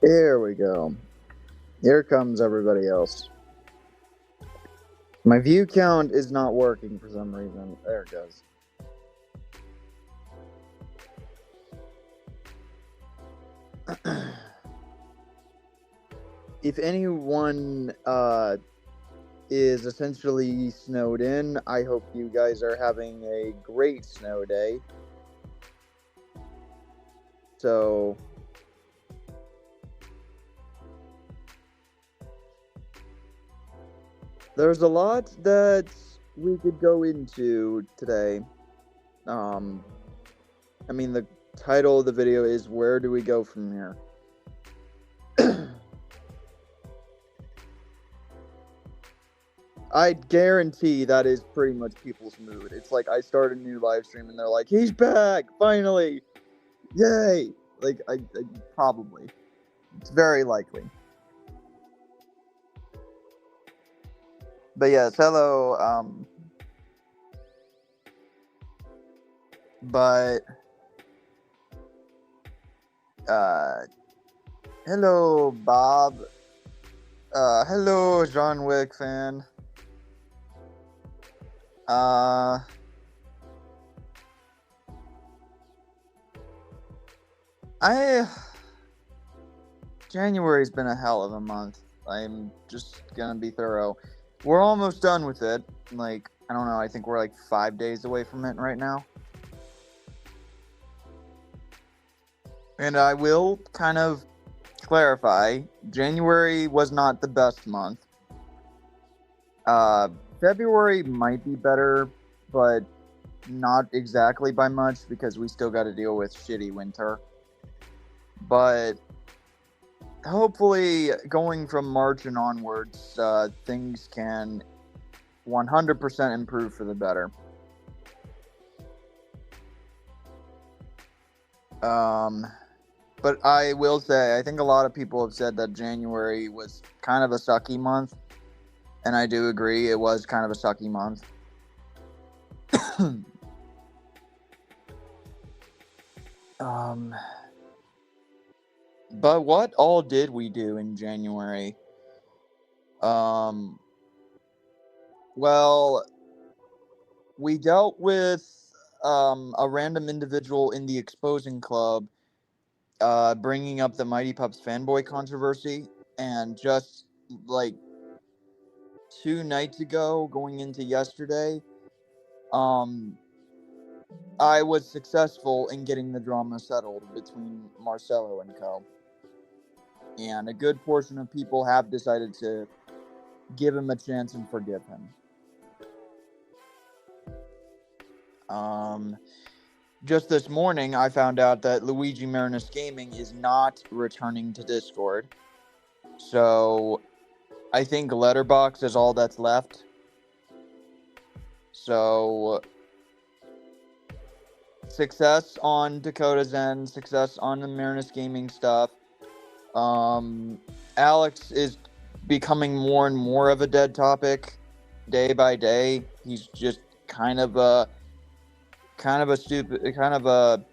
Here we go. Here comes everybody else. My view count is not working for some reason. There it goes. If anyone is essentially snowed in, I hope you guys are having a great snow day. So there's a lot that we could go into today. I mean, the title of the video is Where Do We Go From Here? I guarantee that is pretty much people's mood. It's like I start a new live stream and they're like, he's back, finally! Yay! Like, I probably. It's very likely. But yes, hello, but, hello, Bob. Hello, John Wick fan. January's been a hell of a month. I'm just gonna be thorough. We're almost done with it. Like, I don't know, I think we're like 5 days away from it right now. And I will kind of clarify, January was not the best month. February might be better, but not exactly by much because we still got to deal with shitty winter. But hopefully, going from March and onwards, things can 100% improve for the better. But I will say, I think a lot of people have said that January was kind of a sucky month. And I do agree, it was kind of a sucky month. But what all did we do in January? Well, we dealt with a random individual in the Exposing Club bringing up the Mighty Pups fanboy controversy, and just like 2 nights ago, going into yesterday, I was successful in getting the drama settled between Marcelo and co. And a good portion of people have decided to give him a chance and forgive him. Just this morning, I found out that Luigi Marinus Gaming is not returning to Discord. So, I think Letterboxd is all that's left. So, success on Dakota's end, success on the Marinus Gaming stuff. Alex is becoming more and more of a dead topic day by day. He's just kind of a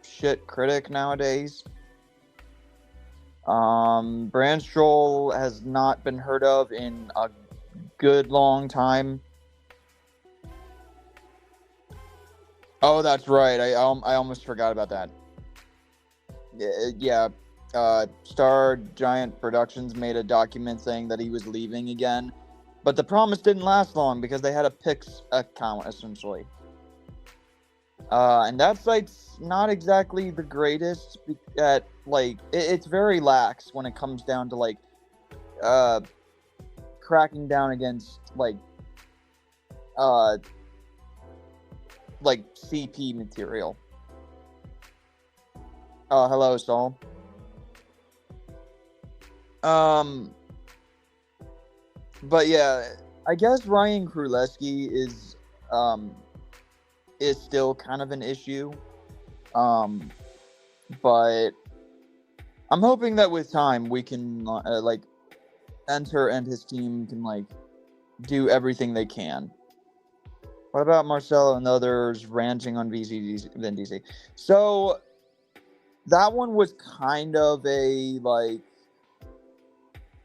shit critic nowadays. Brandstroll has not been heard of in a good long time. Oh, that's right. I almost forgot about that. Yeah. Star Giant Productions made a document saying that he was leaving again, but the promise didn't last long because they had a Pix account essentially. And that site's not exactly the greatest at, like, it's very lax when it comes down to, like, cracking down against, like CP material. Hello, Saul. But yeah, I guess Ryan Krulewski is still kind of an issue. But I'm hoping that with time we can like Enter and his team can like do everything they can. What about Marcelo and others ranting on Vin DC? So that one was kind of a like.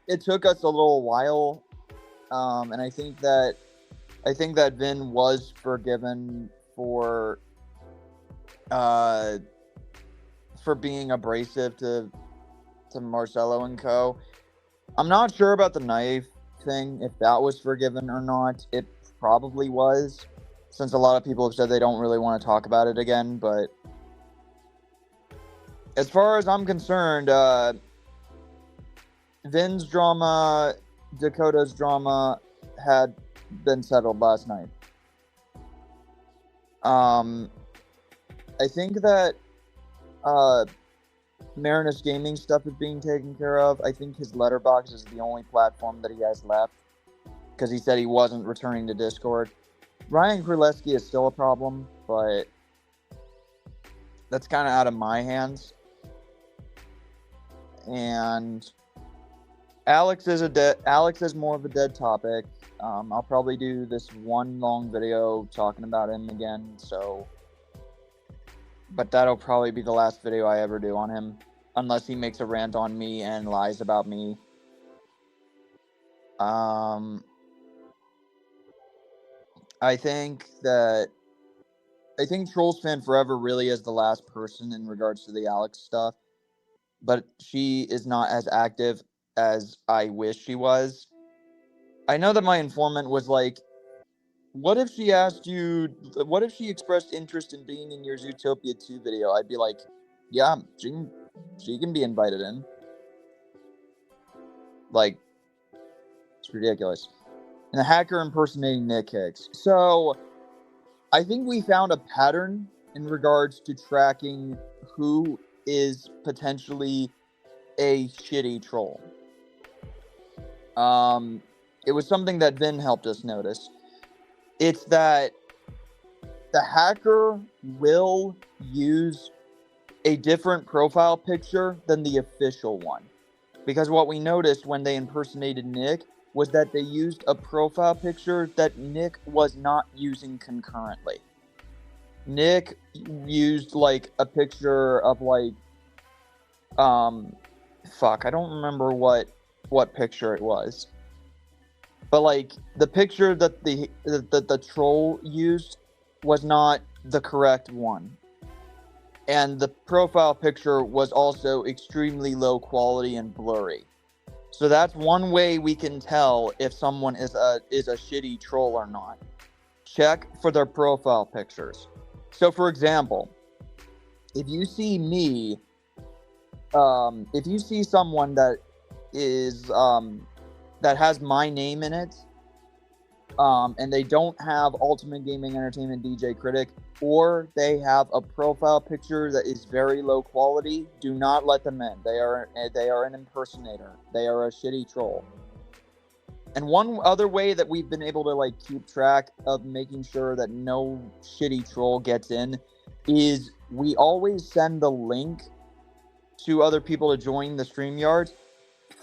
It took us a little while, and I think that Vin was forgiven for being abrasive to Marcelo and co. I'm not sure about the knife thing, if that was forgiven or not. It probably was, since a lot of people have said they don't really want to talk about it again. But as far as I'm concerned, Vin's drama, Dakota's drama had been settled last night. I think that Marinus Gaming stuff is being taken care of. I think his Letterbox is the only platform that he has left, because he said he wasn't returning to Discord. Ryan Kraleski is still a problem, but that's kind of out of my hands. And Alex is more of a dead topic. I'll probably do this one long video talking about him again. But that'll probably be the last video I ever do on him, unless he makes a rant on me and lies about me. I think Trolls Fan Forever really is the last person in regards to the Alex stuff, but she is not as active as I wish she was. I know that my informant was like, what if she expressed interest in being in your Zootopia 2 video? I'd be like, yeah, she can be invited in. Like, it's ridiculous. And the hacker impersonating Nick Hicks. So, I think we found a pattern in regards to tracking who is potentially a shitty troll. It was something that Vin helped us notice. It's that the hacker will use a different profile picture than the official one. Because what we noticed when they impersonated Nick was that they used a profile picture that Nick was not using concurrently. Nick used like a picture of like I don't remember what picture it was. But like the picture that the troll used was not the correct one. And the profile picture was also extremely low quality and blurry. So that's one way we can tell if someone is a shitty troll or not. Check for their profile pictures. So for example, if you see me, if you see someone that is that has my name in it, and they don't have Ultimate Gaming Entertainment DJ Critic, or they have a profile picture that is very low quality, do not let them in. They are an impersonator. They are a shitty troll. And one other way that we've been able to like keep track of making sure that no shitty troll gets in is we always send the link to other people to join the StreamYard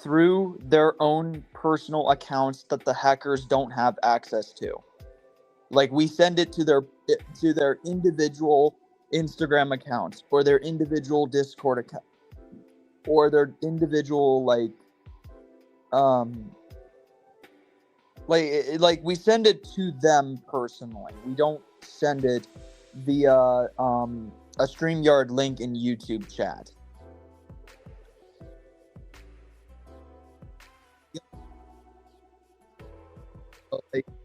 through their own personal accounts that the hackers don't have access to. Like we send it to their individual Instagram accounts or their individual Discord account or their individual like we send it to them personally. We don't send it via a StreamYard link in YouTube chat.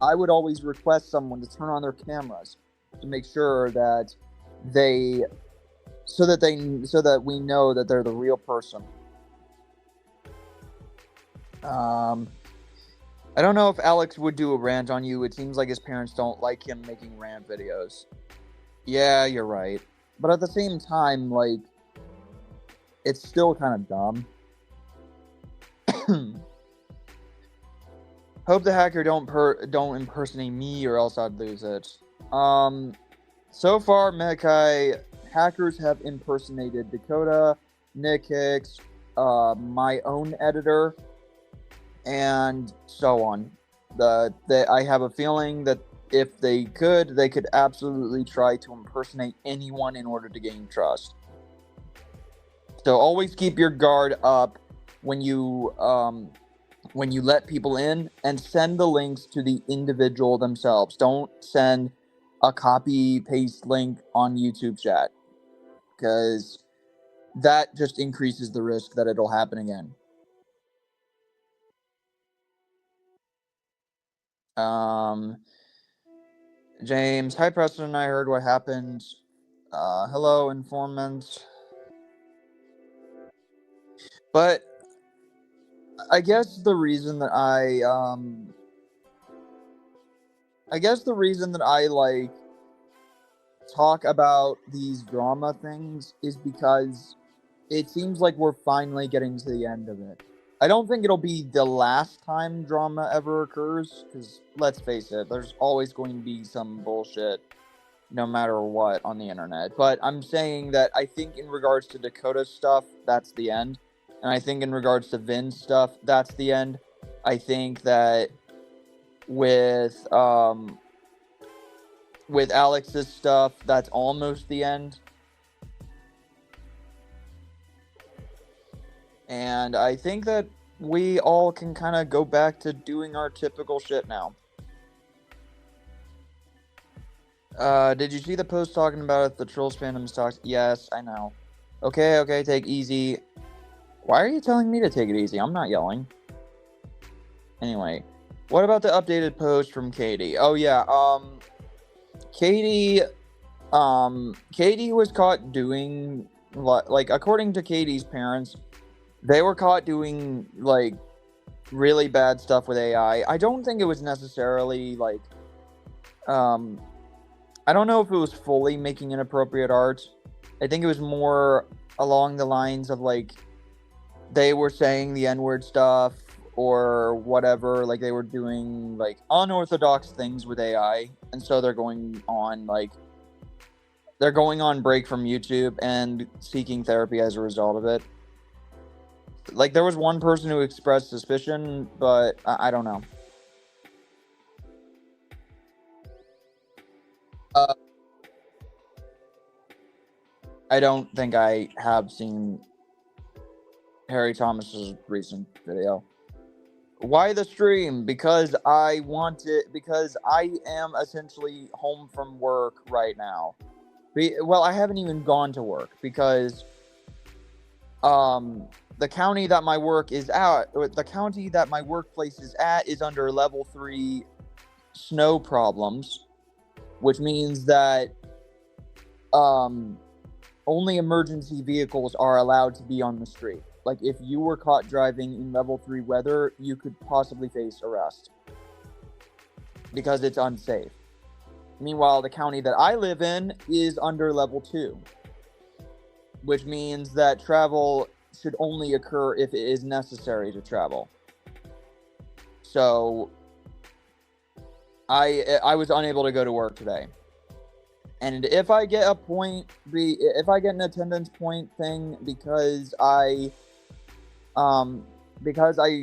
I would always request someone to turn on their cameras to make sure that so that we know that they're the real person. I don't know if Alex would do a rant on you. It seems like his parents don't like him making rant videos. Yeah, you're right. But at the same time, like, it's still kind of dumb. Hope the hacker don't impersonate me or else I'd lose it. So far, Mekai, hackers have impersonated Dakota, Nick Hicks, my own editor, and so on. I have a feeling that if they could absolutely try to impersonate anyone in order to gain trust. So always keep your guard up when you let people in, and send the links to the individual themselves. Don't send a copy paste link on YouTube chat, because that just increases the risk that it'll happen again. James, hi Preston, I heard what happened. Hello, informant. But I guess the reason that I like talk about these drama things is because it seems like we're finally getting to the end of it. I don't think it'll be the last time drama ever occurs, because let's face it, there's always going to be some bullshit no matter what on the internet. But I'm saying that I think in regards to Dakota stuff, that's the end. And I think in regards to Vin's stuff, that's the end. I think that with Alex's stuff, that's almost the end. And I think that we all can kind of go back to doing our typical shit now. Did you see the post talking about the Trolls fandom stocks? Yes, I know. Okay, take easy. Why are you telling me to take it easy? I'm not yelling. Anyway, what about the updated post from Katie? Oh yeah, Katie was caught doing, like, according to Katie's parents, they were caught doing, like, really bad stuff with AI. I don't think it was necessarily, like, I don't know if it was fully making inappropriate art. I think it was more along the lines of, like, they were saying the N-word stuff or whatever, like they were doing, like, unorthodox things with AI, and so they're going on break from YouTube and seeking therapy as a result of it. Like, there was one person who expressed suspicion, but I don't know. I don't think I have seen Harry Thomas's recent video. Why the stream? Because I am essentially home from work right now. Well, I haven't even gone to work because the county that my workplace is at is under level 3 snow problems, which means that only emergency vehicles are allowed to be on the street. Like, if you were caught driving in level 3 weather, you could possibly face arrest because it's unsafe. Meanwhile, the county that I live in is under level 2, which means that travel should only occur if it is necessary to travel. So I was unable to go to work today. And if I get an attendance point thing because I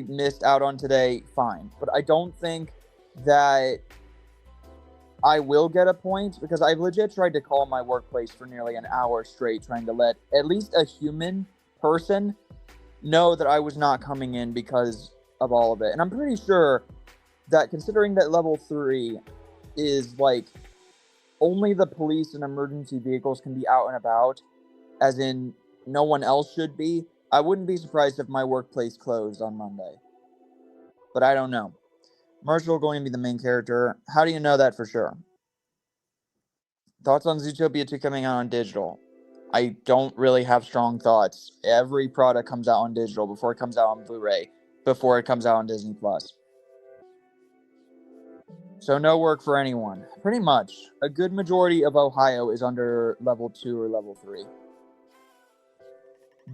missed out on today, fine. But I don't think that I will get a point, because I've legit tried to call my workplace for nearly an hour straight, trying to let at least a human person know that I was not coming in because of all of it. And I'm pretty sure that, considering that level 3 is, like, only the police and emergency vehicles can be out and about, as in no one else should be, I wouldn't be surprised if my workplace closed on Monday. But I don't know. Marshall going to be the main character. How do you know that for sure? Thoughts on Zootopia 2 coming out on digital? I don't really have strong thoughts. Every product comes out on digital before it comes out on Blu-ray, before it comes out on Disney Plus. So no work for anyone. Pretty much. A good majority of Ohio is under level 2 or level 3.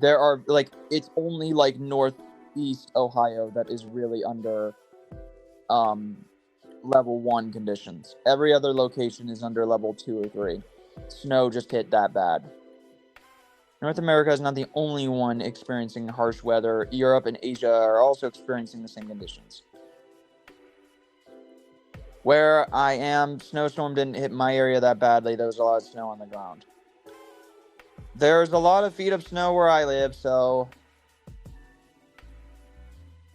There are, like, it's only, like, northeast Ohio that is really under level 1 conditions. Every other location is under level 2 or 3. Snow just hit that bad. North America is not the only one experiencing harsh weather. Europe and Asia are also experiencing the same conditions. Where I am, snowstorm didn't hit my area that badly. There was a lot of snow on the ground. There's a lot of feet of snow where I live, so...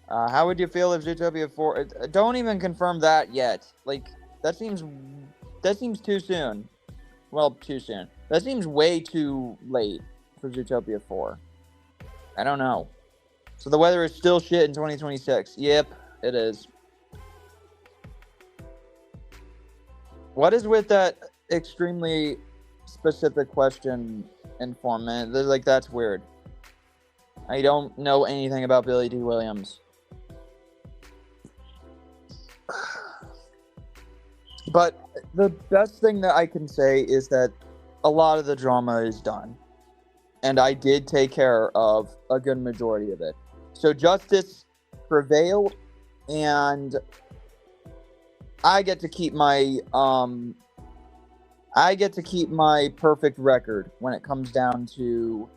how would you feel if Zootopia 4... don't even confirm that yet. Like, that seems too soon. Well, too soon. That seems way too late for Zootopia 4. I don't know. So the weather is still shit in 2026. Yep, it is. What is with that extremely specific question, informant? Like, that's weird. I don't know anything about Billy D. Williams. But the best thing that I can say is that a lot of the drama is done. And I did take care of a good majority of it. So justice prevailed, and I get to keep my perfect record when it comes down to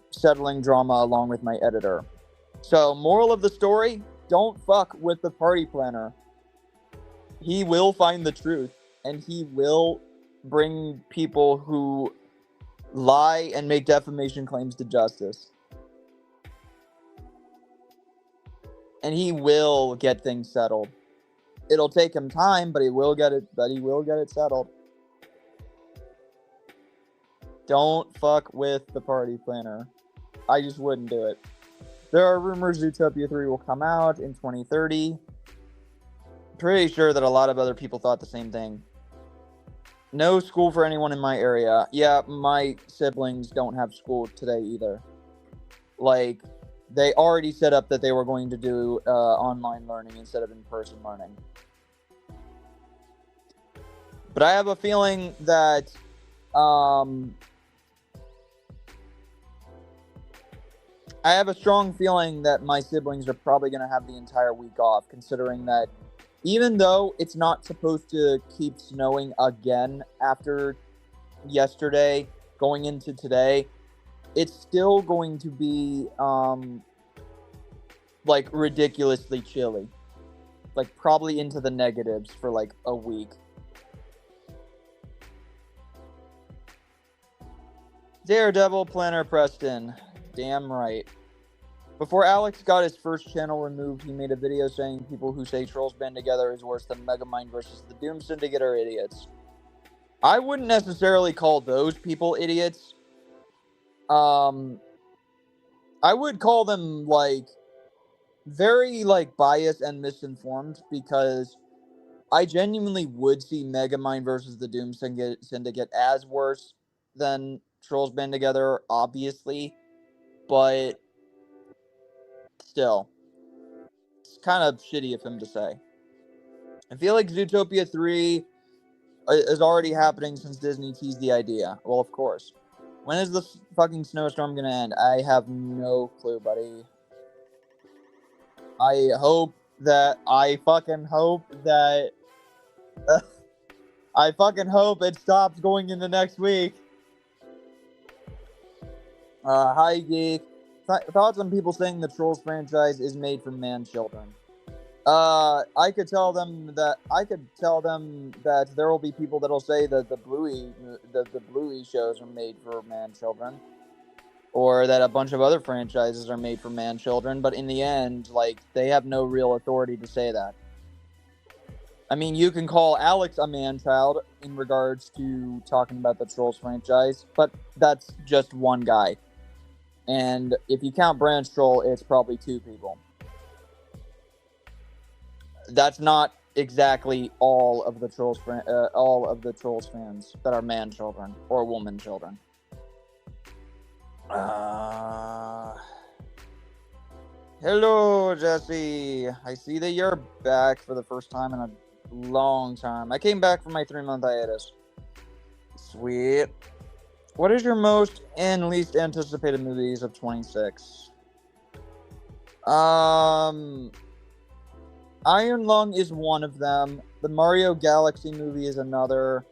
settling drama along with my editor. So, moral of the story, don't fuck with the party planner. He will find the truth, and he will bring people who lie and make defamation claims to justice. And he will get things settled. It'll take him time, but he will get it settled. Don't fuck with the party planner. I just wouldn't do it. There are rumors Zootopia 3 will come out in 2030. Pretty sure that a lot of other people thought the same thing. No school for anyone in my area. Yeah, my siblings don't have school today either. Like, they already set up that they were going to do online learning instead of in-person learning. But I have a feeling that I have a strong feeling that my siblings are probably going to have the entire week off, considering that even though it's not supposed to keep snowing again after yesterday going into today, it's still going to be like ridiculously chilly, like probably into the negatives for like a week. Daredevil Planner Preston, damn right. Before Alex got his first channel removed, he made a video saying people who say Trolls Band Together is worse than Megamind versus the Doom Syndicate are idiots. I wouldn't necessarily call those people idiots. I would call them, like, very, like, biased and misinformed, because I genuinely would see Megamind versus the Doom Syndicate as worse than Trolls Band Together, obviously, but still, it's kind of shitty of him to say. I feel like Zootopia 3 is already happening since Disney teased the idea. Well, of course. When is this fucking snowstorm gonna end? I have no clue, buddy. I fucking hope it stops going into next week. Hi, Geek. Thoughts on people saying the Trolls franchise is made for man-children? I could tell them that there will be people that'll say that the Bluey shows are made for man-children, or that a bunch of other franchises are made for man-children, but in the end, like, they have no real authority to say that. I mean, you can call Alex a man-child in regards to talking about the Trolls franchise, but that's just one guy. And if you count Branch Troll, it's probably two people. That's not exactly all of the Trolls fans that are man children or woman children. Hello, Jesse. I see that you're back for the first time in a long time. I came back from my 3-month hiatus. Sweet. What is your most and least anticipated movies of 26? Iron Lung is one of them. The Mario Galaxy movie is another.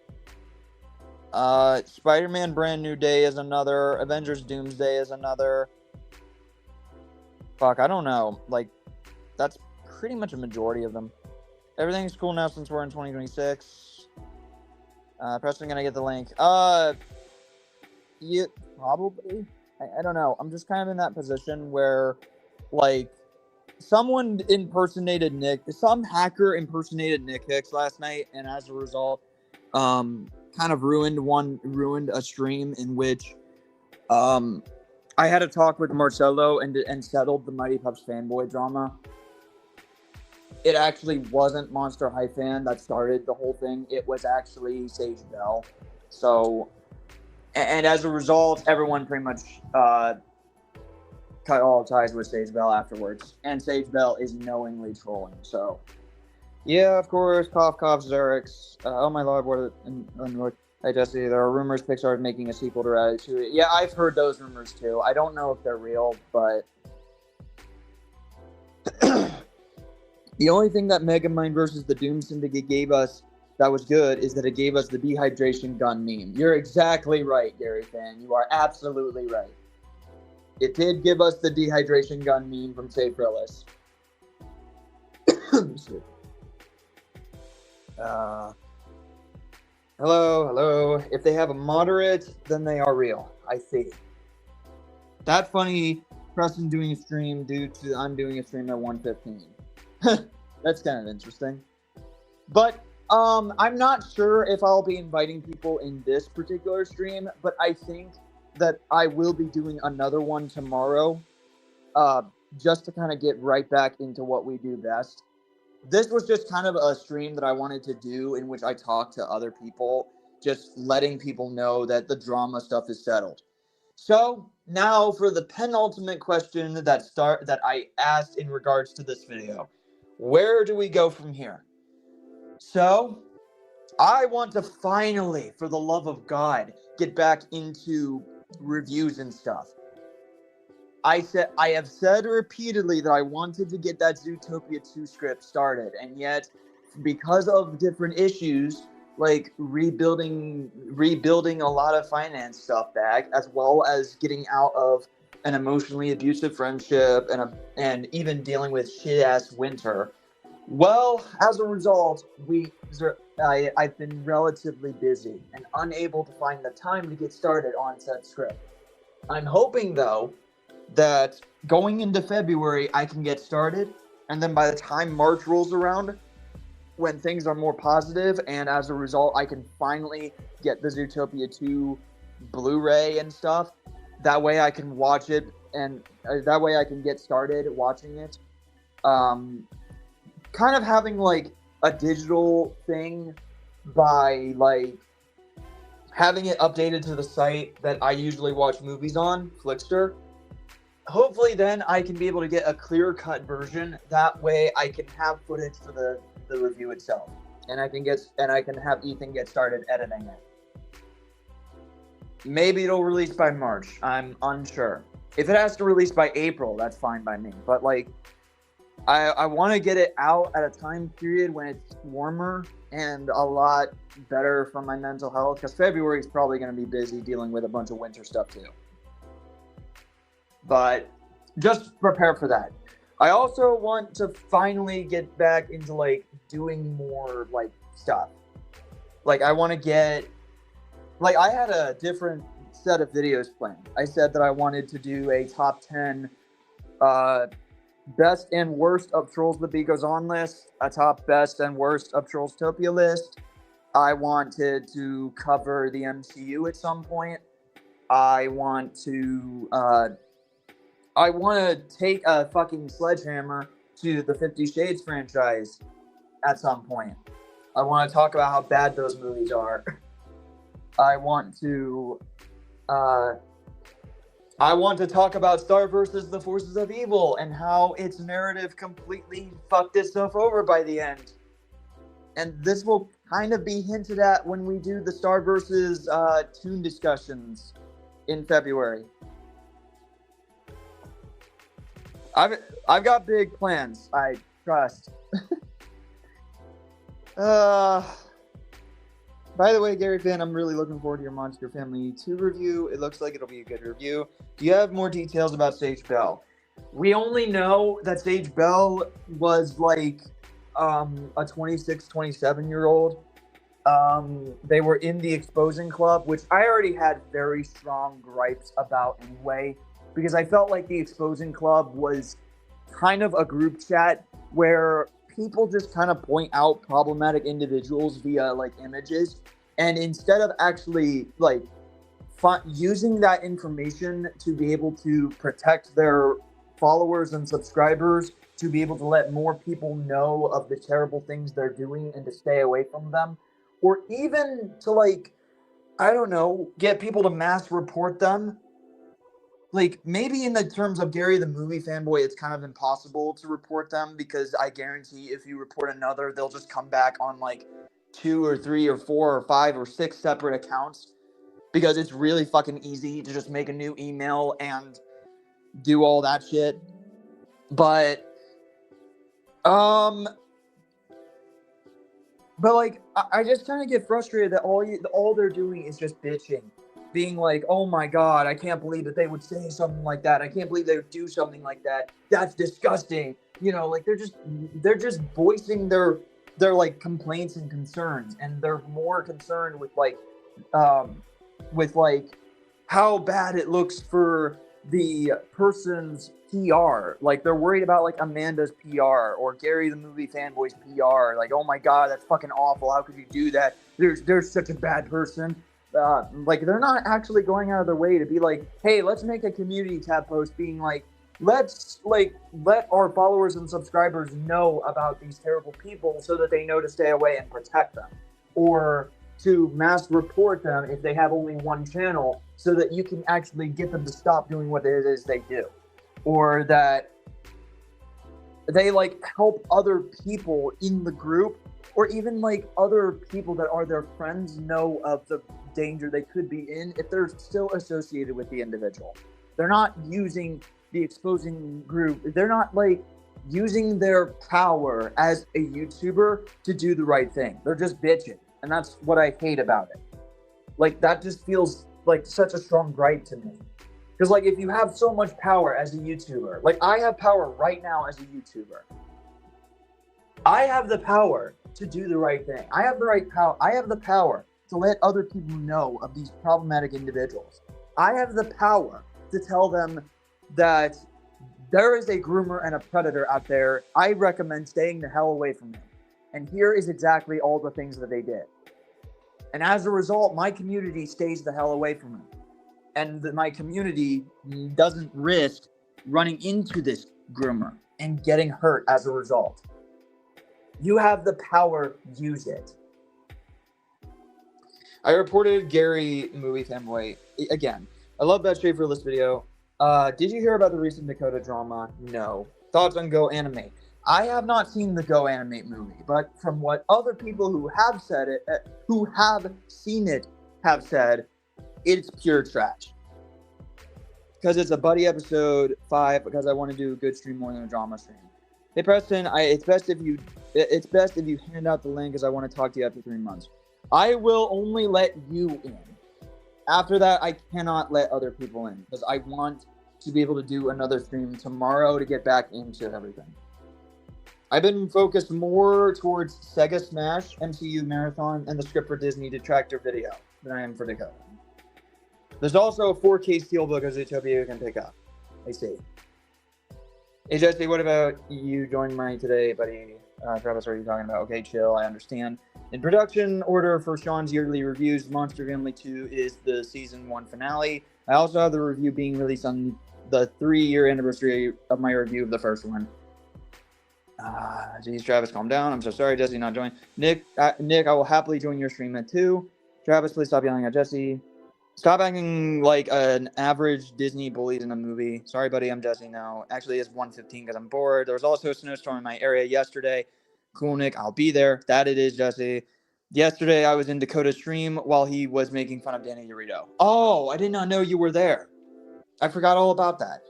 Spider-Man Brand New Day is another. Avengers Doomsday is another. Fuck, I don't know. Like, that's pretty much a majority of them. Everything's cool now since we're in 2026. Preston gonna get the link. Yeah, probably. I don't know. I'm just kind of in that position where, like, some hacker impersonated Nick Hicks last night, and as a result, kind of ruined a stream in which, I had a talk with Marcelo and settled the Mighty Pups fanboy drama. It actually wasn't Monster High Fan that started the whole thing. It was actually Sage Bell. So, and as a result, everyone pretty much cut all ties with Sage Bell afterwards. And Sage Bell is knowingly trolling. So, yeah, of course, cough, Xerix. Oh my lord, what? Hey, Jesse, there are rumors Pixar is making a sequel to Ratatouille. Yeah, I've heard those rumors too. I don't know if they're real, but the only thing that Megamind versus the Doom Syndicate gave us that was good is that it gave us the dehydration gun meme. You're exactly right, Gary Fan. You are absolutely right. It did give us the dehydration gun meme from Safe Rillis. Hello. If they have a moderate, then they are real. I see. That funny. Preston doing a stream due to I'm doing a stream at 1:15. That's kind of interesting. But I'm not sure if I'll be inviting people in this particular stream, but I think that I will be doing another one tomorrow, just to kind of get right back into what we do best. This was just kind of a stream that I wanted to do in which I talk to other people, just letting people know that the drama stuff is settled. So now for the penultimate question that I asked in regards to this video. Where do we go from here? So I want to finally, for the love of God, get back into reviews and stuff. I have said repeatedly that I wanted to get that Zootopia 2 script started, and yet, because of different issues, like rebuilding a lot of finance stuff back, as well as getting out of an emotionally abusive friendship and even dealing with shit-ass winter. Well, as a result, I've been relatively busy and unable to find the time to get started on said script. I'm hoping, though, that going into February, I can get started, and then by the time March rolls around, when things are more positive, and as a result, I can finally get the Zootopia 2 Blu-ray and stuff. That way I can watch it, and that way I can get started watching it. Kind of having, like, a digital thing by, like, having it updated to the site that I usually watch movies on, Flickster. Hopefully then I can be able to get a clear-cut version. That way I can have footage for the review itself. And I can have Ethan get started editing it. Maybe it'll release by March. I'm unsure. If it has to release by April, that's fine by me. But, like, I want to get it out at a time period when it's warmer and a lot better for my mental health, because February is probably going to be busy dealing with a bunch of winter stuff too. But just prepare for that. I also want to finally get back into, like, doing more, like, stuff. Like, I want to get... Like, I had a different set of videos planned. I said that I wanted to do a top 10 best and worst of Trolls The Beat Goes On list, a top best and worst of Trollstopia list. I wanted to cover the MCU at some point. I want to take a fucking sledgehammer to the 50 Shades franchise at some point. I want to talk about how bad those movies are. I want to talk about Star versus the Forces of Evil and how its narrative completely fucked itself over by the end. And this will kind of be hinted at when we do the Star versus Toon discussions in February. I've got big plans, I trust. By the way, Gary Finn, I'm really looking forward to your Monster Family 2 review. It looks like it'll be a good review. Do you have more details about Sage Bell? We only know that Sage Bell was like a 26, 27-year-old. They were in the Exposing Club, which I already had very strong gripes about anyway, because I felt like the Exposing Club was kind of a group chat where people just kind of point out problematic individuals via like images, and instead of actually like using that information to be able to protect their followers and subscribers, to be able to let more people know of the terrible things they're doing and to stay away from them, or even to like, I don't know, get people to mass report them. Like, maybe in the terms of Gary the movie fanboy, it's kind of impossible to report them, because I guarantee if you report another, they'll just come back on like 2 or 3 or 4 or 5 or 6 separate accounts, because it's really fucking easy to just make a new email and do all that shit. But like, I just kind of get frustrated that all they're doing is just bitching, being like, "Oh my god, I can't believe that they would say something like that. I can't believe they would do something like that. That's disgusting." You know, like they're just voicing their like complaints and concerns, and they're more concerned with like how bad it looks for the person's PR. Like, they're worried about like Amanda's PR or Gary the movie fanboy's PR. Like, oh my god, that's fucking awful. How could you do that? There's such a bad person. Like, they're not actually going out of their way to be like, hey, let's make a community tab post being like, let's like let our followers and subscribers know about these terrible people so that they know to stay away and protect them, or to mass report them if they have only one channel, so that you can actually get them to stop doing what it is they do, or that they like help other people in the group, or even like other people that are their friends know of the danger they could be in if they're still associated with the individual. They're not using the Exposing group. They're not like using their power as a YouTuber to do the right thing. They're just bitching. And that's what I hate about it. Like, that just feels like such a strong gripe to me. Because, like, if you have so much power as a YouTuber, like, I have power right now as a YouTuber. I have the power to do the right thing. I have the power to let other people know of these problematic individuals. I have the power to tell them that there is a groomer and a predator out there. I recommend staying the hell away from him. And here is exactly all the things that they did. And as a result, my community stays the hell away from him. And my community doesn't risk running into this groomer and getting hurt as a result. You have the power, use it. I reported Gary movie fanboy again. I love that Schaefer List video. Did you hear about the recent Dakota drama? No. Thoughts on Go Animate? I have not seen the Go Animate movie, but from what other people who have said it, who have seen it, have said, it's pure trash. Because it's a buddy episode 5. Because I want to do a good stream more than a drama stream. Hey Preston, it's best if you hand out the link, because I want to talk to you after 3 months. I will only let you in. After that, I cannot let other people in, because I want to be able to do another stream tomorrow to get back into everything. I've been focused more towards Sega Smash, MCU Marathon, and the script for Disney Detractor video than I am for Dakota. There's also a 4K Steelbook of Zootopia you can pick up. I see. Hey Jesse, what about you joining mine today, buddy? Travis, what are you talking about? Okay, chill, I understand. In production order for Sean's yearly reviews, Monster Family 2 is the Season 1 finale. I also have the review being released on the 3-year anniversary of my review of the first one. Geez, Travis, calm down. I'm so sorry, Jesse, not joining. Nick, I will happily join your stream at 2. Travis, please stop yelling at Jesse. Stop acting like an average Disney bullied in a movie. Sorry, buddy, I'm Jesse now. Actually, it's 1:15 because I'm bored. There was also a snowstorm in my area yesterday. Cool, Nick, I'll be there. That it is, Jesse. Yesterday, I was in Dakota's stream while he was making fun of Danny DeVito. Oh, I did not know you were there. I forgot all about that.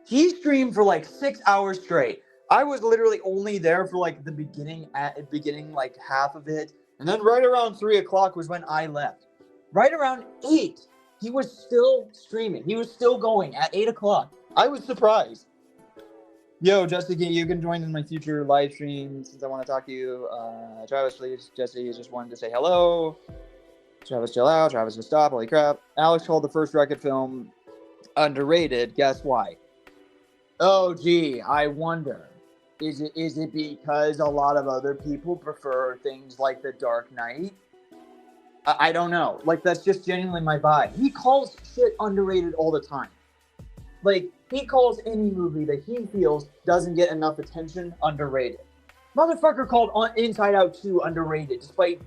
He streamed for like 6 hours straight. I was literally only there for like the beginning like half of it, And then right around 3 o'clock was when I left. Right around 8, he was still streaming. He was still going at 8 o'clock. I was surprised. Yo, Jesse, you can join in my future live stream since I want to talk to you. Travis, please. Jesse just wanted to say hello. Travis, chill out. Travis, just stop. Holy crap. Alex called the first Wreck-It film underrated. Guess why? Oh, gee, I wonder. Is it because a lot of other people prefer things like The Dark Knight? I don't know. Like, that's just genuinely my vibe. He calls shit underrated all the time. Like, he calls any movie that he feels doesn't get enough attention underrated. Motherfucker called Inside Out 2 underrated, despite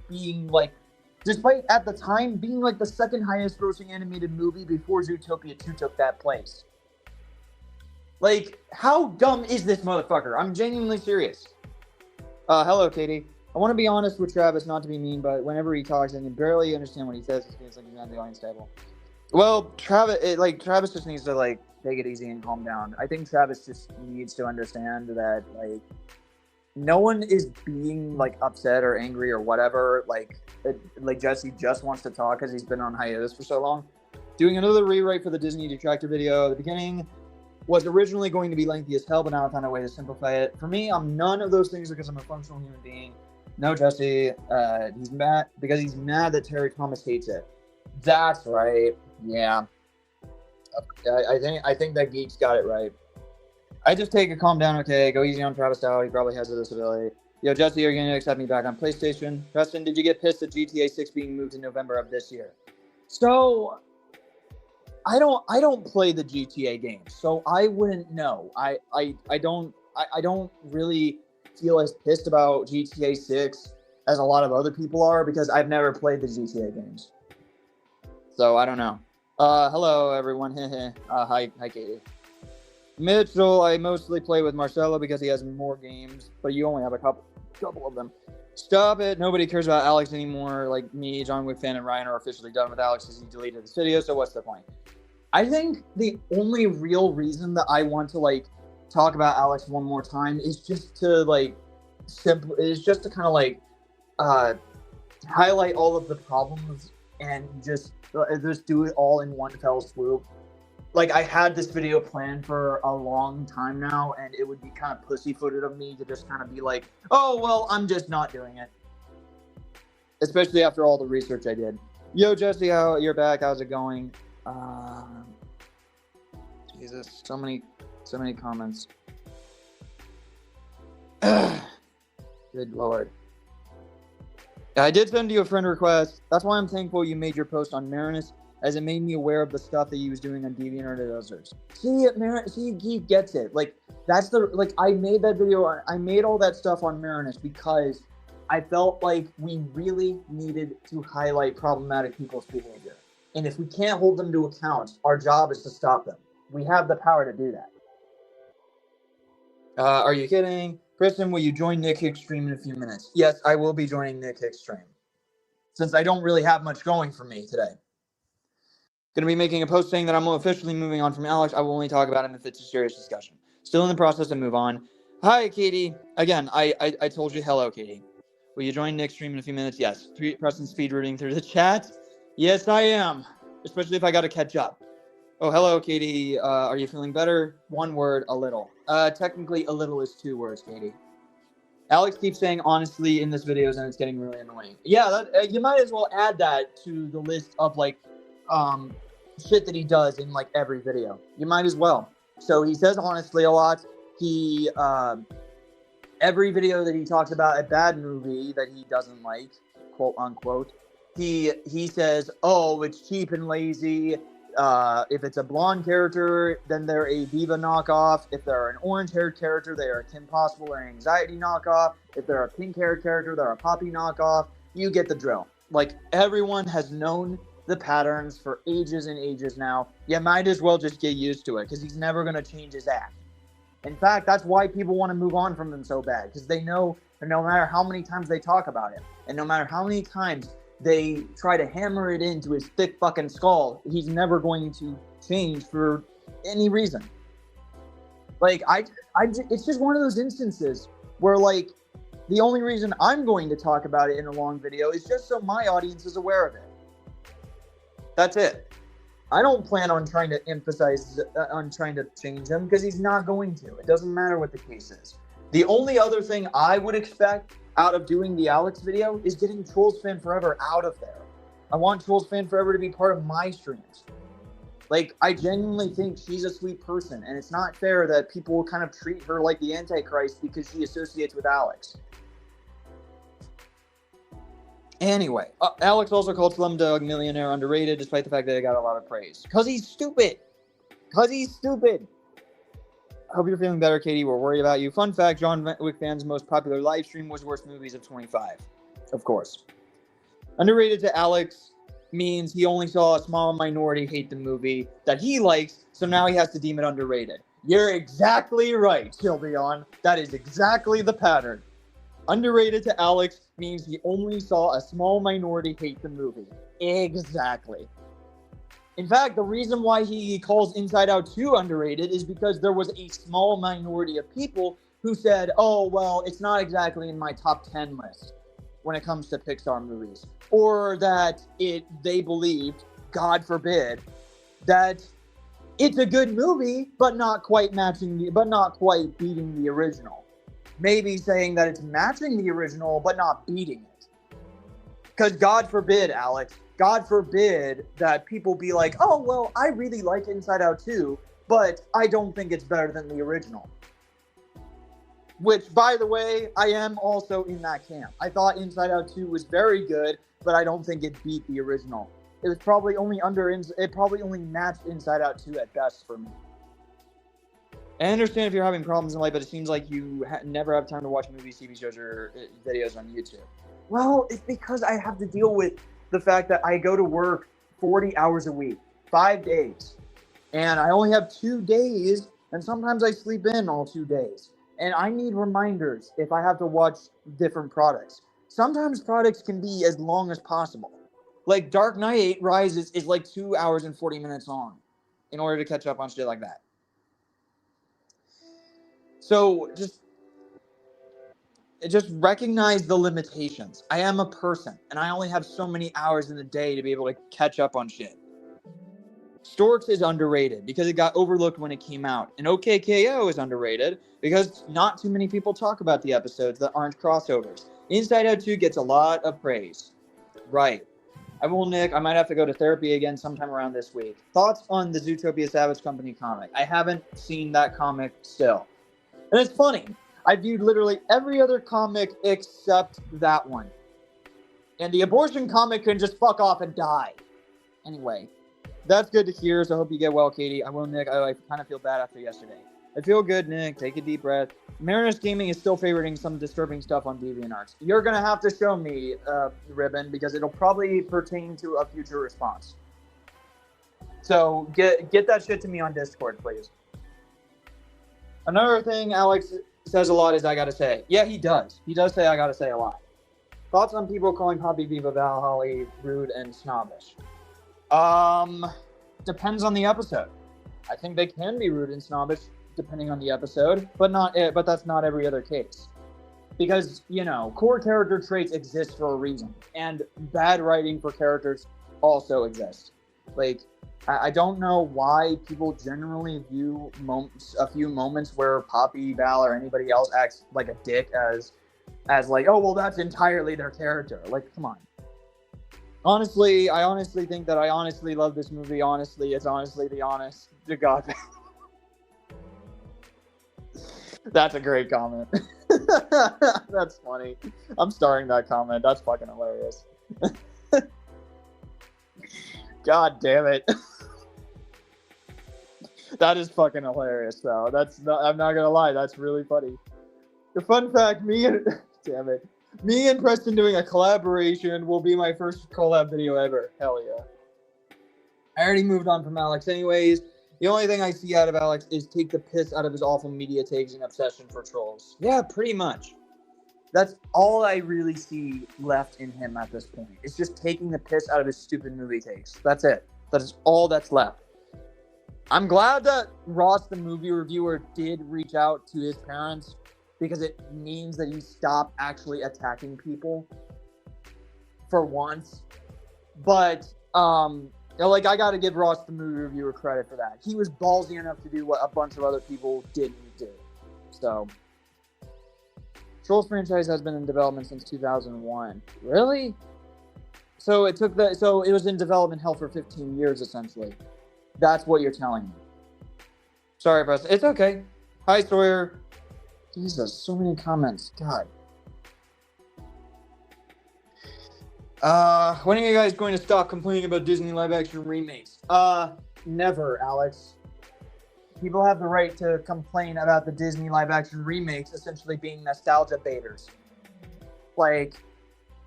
at the time being like the second highest grossing animated movie before Zootopia 2 took that place. Like, how dumb is this motherfucker? I'm genuinely serious. Hello, Katie. I want to be honest with Travis, not to be mean, but whenever he talks, I can barely understand what he says. It feels like he's on the audience table. Well, Travis just needs to, take it easy and calm down. I think Travis just needs to understand that, no one is being, upset or angry or whatever. Jesse just wants to talk because he's been on hiatus for so long. Doing another rewrite for the Disney Detractor video at the beginning was originally going to be lengthy as hell, but now I found a way to simplify it. For me, I'm none of those things because I'm a functional human being. No, Jesse, he's mad because he's mad that Terry Thomas hates it. That's right. Yeah. I think that geek's got it right. I just take a calm down, okay? Go easy on Travis Dow. He probably has a disability. Yo, Jesse, are you going to accept me back on PlayStation? Preston, did you get pissed at GTA 6 being moved to November of this year? So, I don't play the GTA games, so I wouldn't know. I don't really feel as pissed about GTA 6 as a lot of other people are because I've never played the GTA games. So I don't know. Hello everyone. Hi Katie. Mitchell, I mostly play with Marcelo because he has more games, but you only have a couple of them. Stop it. Nobody cares about Alex anymore. Like me, John Wick fan, and Ryan are officially done with Alex because he deleted this video, so what's the point? I think the only real reason that I want to talk about Alex one more time is just to highlight all of the problems and just do it all in one fell swoop. I had this video planned for a long time now, and it would be kind of pussyfooted of me to just kind of be like, oh, well, I'm just not doing it. Especially after all the research I did. Yo, Jesse, you're back. How's it going? Jesus, so many comments. Good Lord. I did send you a friend request. That's why I'm thankful you made your post on Marinus, as it made me aware of the stuff that he was doing on DeviantArt and others. See, he gets it. I made that video. I made all that stuff on Marinus because I felt like we really needed to highlight problematic people's behavior. And if we can't hold them to account, our job is to stop them. We have the power to do that. Are you kidding? Kristen, will you join Nick Hick's stream in a few minutes? Yes, I will be joining Nick Hick's stream. Since I don't really have much going for me today. Going to be making a post saying that I'm officially moving on from Alex. I will only talk about him if it's a serious discussion. Still in the process to move on. Hi, Katie. Again, I told you hello, Katie. Will you join Nick's stream in a few minutes? Yes. Preston speed reading through the chat. Yes, I am. Especially if I got to catch up. Oh, hello, Katie. Are you feeling better? One word, a little. Technically, a little is 2 words, Katie. Alex keeps saying honestly in this videos, and it's getting really annoying. Yeah, you might as well add that to the list of shit that he does in every video. You might as well. So he says honestly a lot. He every video that he talks about a bad movie that he doesn't like, quote unquote, he says, oh, it's cheap and lazy. If it's a blonde character, then they're a Diva knockoff. If they're an orange-haired character, they are a Kim Possible or Anxiety knockoff. If they're a pink-haired character, they're a Poppy knockoff. You get the drill. Everyone has known the patterns for ages and ages now. You might as well just get used to it because he's never going to change his act. In fact, that's why people want to move on from him so bad, because they know that no matter how many times they talk about it, and no matter how many times they try to hammer it into his thick fucking skull, he's never going to change for any reason. It's just one of those instances where The only reason I'm going to talk about it in a long video is just so my audience is aware of it. That's it. I don't plan on trying to on trying to change him, because he's not going to. It doesn't matter what the case is. The only other thing I would expect out of doing the Alex video is getting Trolls Fan Forever out of there. I want Trolls Fan Forever to be part of my streams. Like, I genuinely think she's a sweet person, and it's not fair that people will kind of treat her like the Antichrist because she associates with Alex. Anyway, Alex also called Slumdog Millionaire underrated, despite the fact that it got a lot of praise. Because he's stupid. Because he's stupid. I hope you're feeling better, Katie. We're worried about you. Fun fact, John Wick fan's most popular live stream was Worst Movies of 25. Of course. Underrated to Alex means he only saw a small minority hate the movie that he likes, so now he has to deem it underrated. You're exactly right, Sylveon. That is exactly the pattern. Underrated to Alex means he only saw a small minority hate the movie. Exactly. In fact, the reason why he calls Inside Out 2 underrated is because there was a small minority of people who said, oh, well, it's not exactly in my top 10 list when it comes to Pixar movies. Or that they believed, God forbid, that it's a good movie, but not quite beating the original. Maybe saying that it's matching the original, but not beating it. Because God forbid, Alex, God forbid that people be like, oh, well, I really like Inside Out 2, but I don't think it's better than the original. Which, by the way, I am also in that camp. I thought Inside Out 2 was very good, but I don't think it beat the original. It was probably only it probably only matched Inside Out 2 at best for me. I understand if you're having problems in life, but it seems like you never have time to watch movies, TV shows, or videos on YouTube. Well, it's because I have to deal with the fact that I go to work 40 hours a week, 5 days. And I only have 2 days, and sometimes I sleep in all 2 days. And I need reminders if I have to watch different products. Sometimes products can be as long as possible. Like Dark Knight Rises is like 2 hours and 40 minutes long in order to catch up on shit like that. So just recognize the limitations. I am a person, and I only have so many hours in the day to be able to catch up on shit. Storks is underrated because it got overlooked when it came out. And OKKO is underrated because not too many people talk about the episodes that aren't crossovers. Inside Out 2 gets a lot of praise. Right. Nick, I might have to go to therapy again sometime around this week. Thoughts on the Zootopia Savage Company comic? I haven't seen that comic still. And it's funny. I viewed literally every other comic except that one. And the abortion comic can just fuck off and die. Anyway, that's good to hear, so I hope you get well, Katie. Nick, I kind of feel bad after yesterday. I feel good, Nick. Take a deep breath. Marinus Gaming is still favoriting some disturbing stuff on DeviantArt. You're going to have to show me, Ribbon, because it'll probably pertain to a future response. So get that shit to me on Discord, please. Another thing Alex says a lot is I gotta say. Yeah, he does. He does say I gotta say a lot. Thoughts on people calling Poppy Viva Valhalla rude and snobbish? Depends on the episode. I think they can be rude and snobbish depending on the episode, but that's not every other case. Because, core character traits exist for a reason, and bad writing for characters also exists. Like, I don't know why people generally view a few moments where Poppy, Val, or anybody else acts like a dick as like, oh, well, that's entirely their character. Like, come on. Honestly, I honestly think that I honestly love this movie. Honestly, it's honestly the honest to God. That's a great comment. That's funny. I'm starring that comment. That's fucking hilarious. God damn it. That is fucking hilarious, though. I'm not gonna lie, that's really funny. The fun fact, damn it. Me and Preston doing a collaboration will be my first collab video ever. Hell yeah. I already moved on from Alex anyways. The only thing I see out of Alex is take the piss out of his awful media takes and obsession for trolls. Yeah, pretty much. That's all I really see left in him at this point. It's just taking the piss out of his stupid movie takes. That's it. That is all that's left. I'm glad that Ross, the movie reviewer, did reach out to his parents because it means that you stop actually attacking people for once. But like, I got to give Ross the movie reviewer credit for that. He was ballsy enough to do what a bunch of other people didn't do. So, Trolls franchise has been in development since 2001. Really? So it was in development hell for 15 years essentially. That's what you're telling me. Sorry, Press. It's okay. Hi, Sawyer. Jesus, so many comments. God. When are you guys going to stop complaining about Disney live-action remakes? Never, Alex. People have the right to complain about the Disney live-action remakes essentially being nostalgia baiters. Like,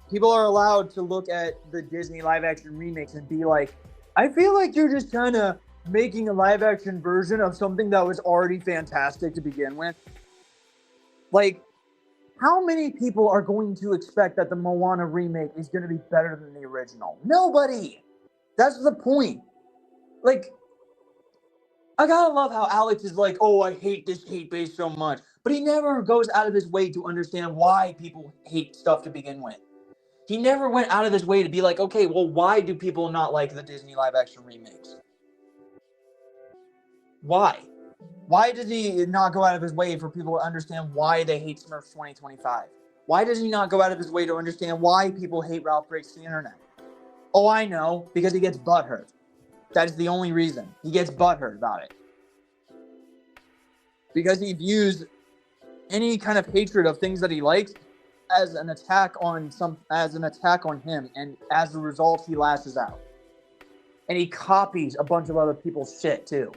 people are allowed to look at the Disney live-action remakes and be like, I feel like you're just kind of making a live-action version of something that was already fantastic to begin with. Like, how many people are going to expect that the Moana remake is going to be better than the original? Nobody! That's the point. Like, I gotta love how Alex is like, oh, I hate this hate base so much. But he never goes out of his way to understand why people hate stuff to begin with. He never went out of his way to be like, okay, well, why do people not like the Disney live-action remakes? Why? Why does he not go out of his way for people to understand why they hate Smurfs 2025? Why does he not go out of his way to understand why people hate Ralph Breaks the Internet? Oh, I know, because he gets butthurt. That is the only reason. He gets butthurt about it. Because he views any kind of hatred of things that he likes as an attack on him, and as a result, he lashes out. And he copies a bunch of other people's shit too.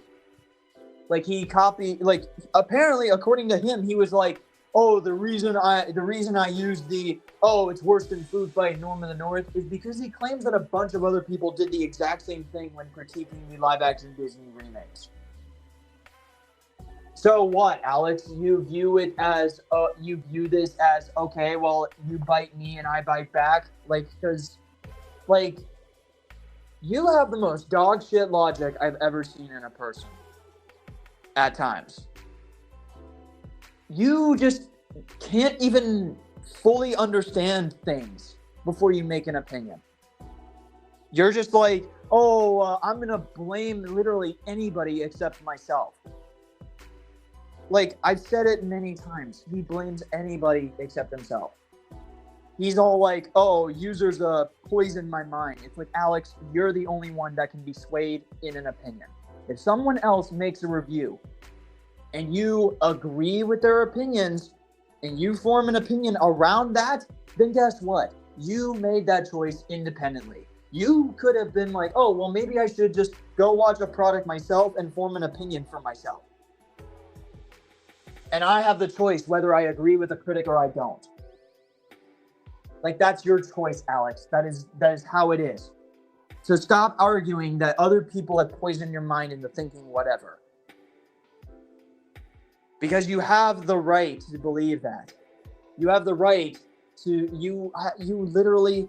Apparently, according to him, he was like, oh, the reason I used it's worse than Food Fight Norm in the North is because he claims that a bunch of other people did the exact same thing when critiquing the live-action Disney remakes. So what, Alex? You view this as, okay, well, you bite me and I bite back? You have the most dog shit logic I've ever seen in a person. At times. You just can't even fully understand things before you make an opinion. You're just like, I'm going to blame literally anybody except myself. Like, I've said it many times. He blames anybody except himself. He's all like, users poison my mind. It's like, Alex, you're the only one that can be swayed in an opinion. If someone else makes a review and you agree with their opinions and you form an opinion around that, then guess what? You made that choice independently. You could have been like, maybe I should just go watch a product myself and form an opinion for myself. And I have the choice whether I agree with a critic or I don't. Like, that's your choice, Alex. That is how it is. So stop arguing that other people have poisoned your mind into thinking whatever. Because you have the right to believe that. You have the right to, you literally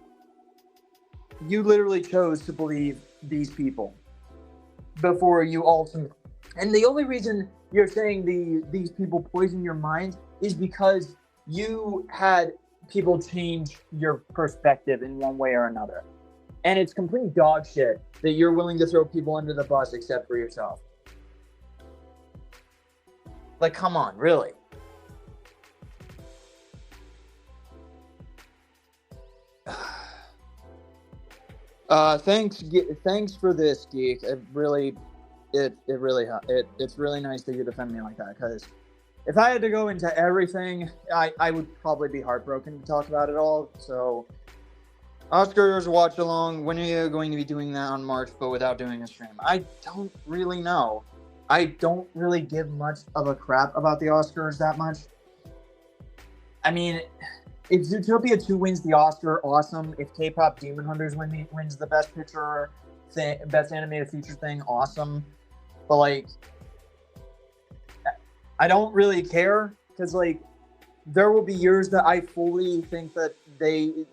chose to believe these people before you ultimately. And the only reason you're saying these people poison your mind is because you had people change your perspective in one way or another. And it's complete dog shit that you're willing to throw people under the bus except for yourself. Like, come on, really? Thanks for this, Geek. It's really nice that you defend me like that, because if I had to go into everything, I would probably be heartbroken to talk about it all. So, Oscars watch along. When are you going to be doing that on March, but without doing a stream? I don't really know. I don't really give much of a crap about the Oscars that much. I mean, if Zootopia 2 wins the Oscar, awesome. If K-Pop Demon Hunters wins the Best Picture thing, Best Animated Feature thing, awesome. But, like, I don't really care, because, like, there will be years that I fully think that the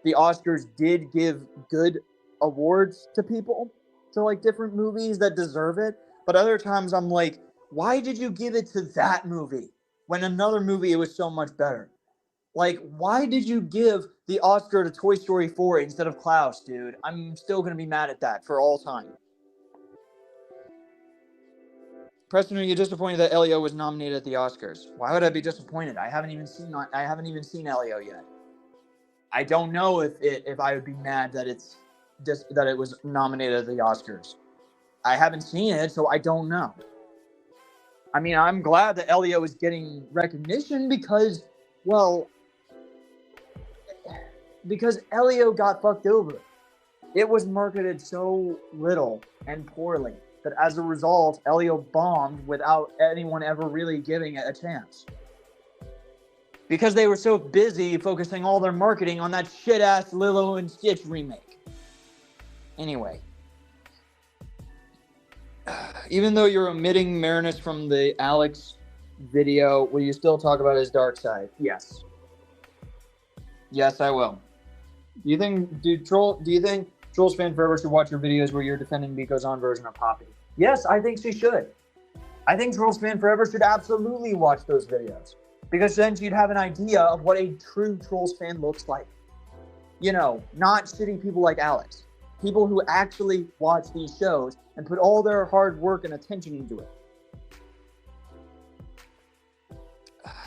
Oscars did give good awards to people, to, like, different movies that deserve it. But other times I'm like, why did you give it to that movie? when another movie it was so much better. Like, why did you give the Oscar to Toy Story 4 instead of Klaus, dude? I'm still gonna be mad at that for all time. Preston, are you disappointed that Elio was nominated at the Oscars? Why would I be disappointed? I haven't even seen Elio yet. I don't know if I would be mad that that it was nominated at the Oscars. I haven't seen it, so I don't know. I mean, I'm glad that Elio is getting recognition because Elio got fucked over. It was marketed so little and poorly that as a result, Elio bombed without anyone ever really giving it a chance. Because they were so busy focusing all their marketing on that shit-ass Lilo and Stitch remake. Anyway. Even though you're omitting Marinus from the Alex video, will you still talk about his dark side? Yes. Yes, I will. Do you think Trolls Fan Forever should watch your videos where you're defending Biko's on version of Poppy? Yes, I think she should. I think Trolls Fan Forever should absolutely watch those videos. Because then she'd have an idea of what a true Trolls fan looks like. You know, not shitty people like Alex. People who actually watch these shows and put all their hard work and attention into it.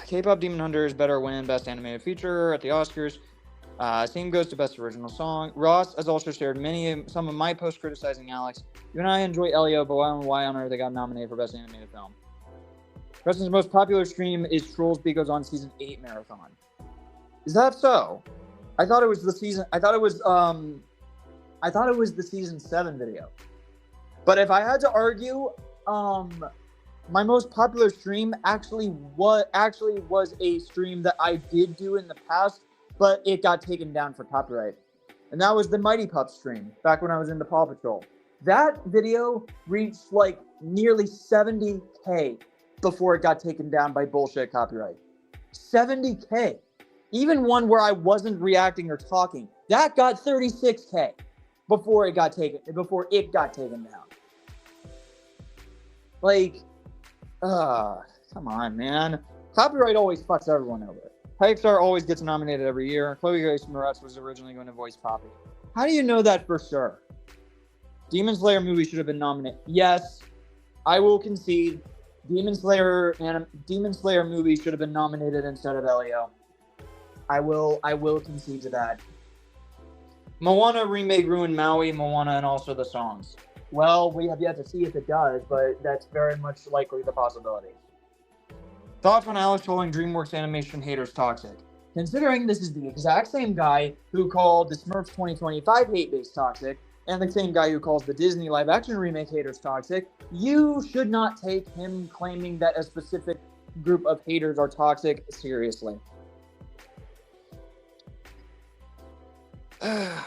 K-pop Demon Hunter is better win Best Animated Feature at the Oscars. Same goes to Best Original Song. Ross has also shared some of my posts criticizing Alex. Even I enjoy Elio, but why on earth they got nominated for Best Animated Film? Preston's most popular stream is Trolls Biko's on Season 8 Marathon. Is that so? I thought it was the season. I thought it was the Season 7 video. But if I had to argue, my most popular stream actually was a stream that I did do in the past, but it got taken down for copyright. And that was the Mighty Pups stream, back when I was into Paw Patrol. That video reached like nearly 70K before it got taken down by bullshit copyright. 70K. Even one where I wasn't reacting or talking, that got 36K before it got taken down. Like, come on, man. Copyright always fucks everyone over. Pixar always gets nominated every year. Chloe Grace Moretz was originally going to voice Poppy. How do you know that for sure? Demon Slayer movie should have been nominated. Yes, I will concede. Demon Slayer movie should have been nominated instead of Elio. I will concede to that. Moana remake ruined Maui, Moana, and also the songs. Well, we have yet to see if it does, but that's very much likely the possibility. Thoughts on Alex calling DreamWorks animation haters toxic? Considering this is the exact same guy who called the Smurfs 2025 hate base toxic, and the same guy who calls the Disney live-action remake haters toxic, you should not take him claiming that a specific group of haters are toxic seriously. God.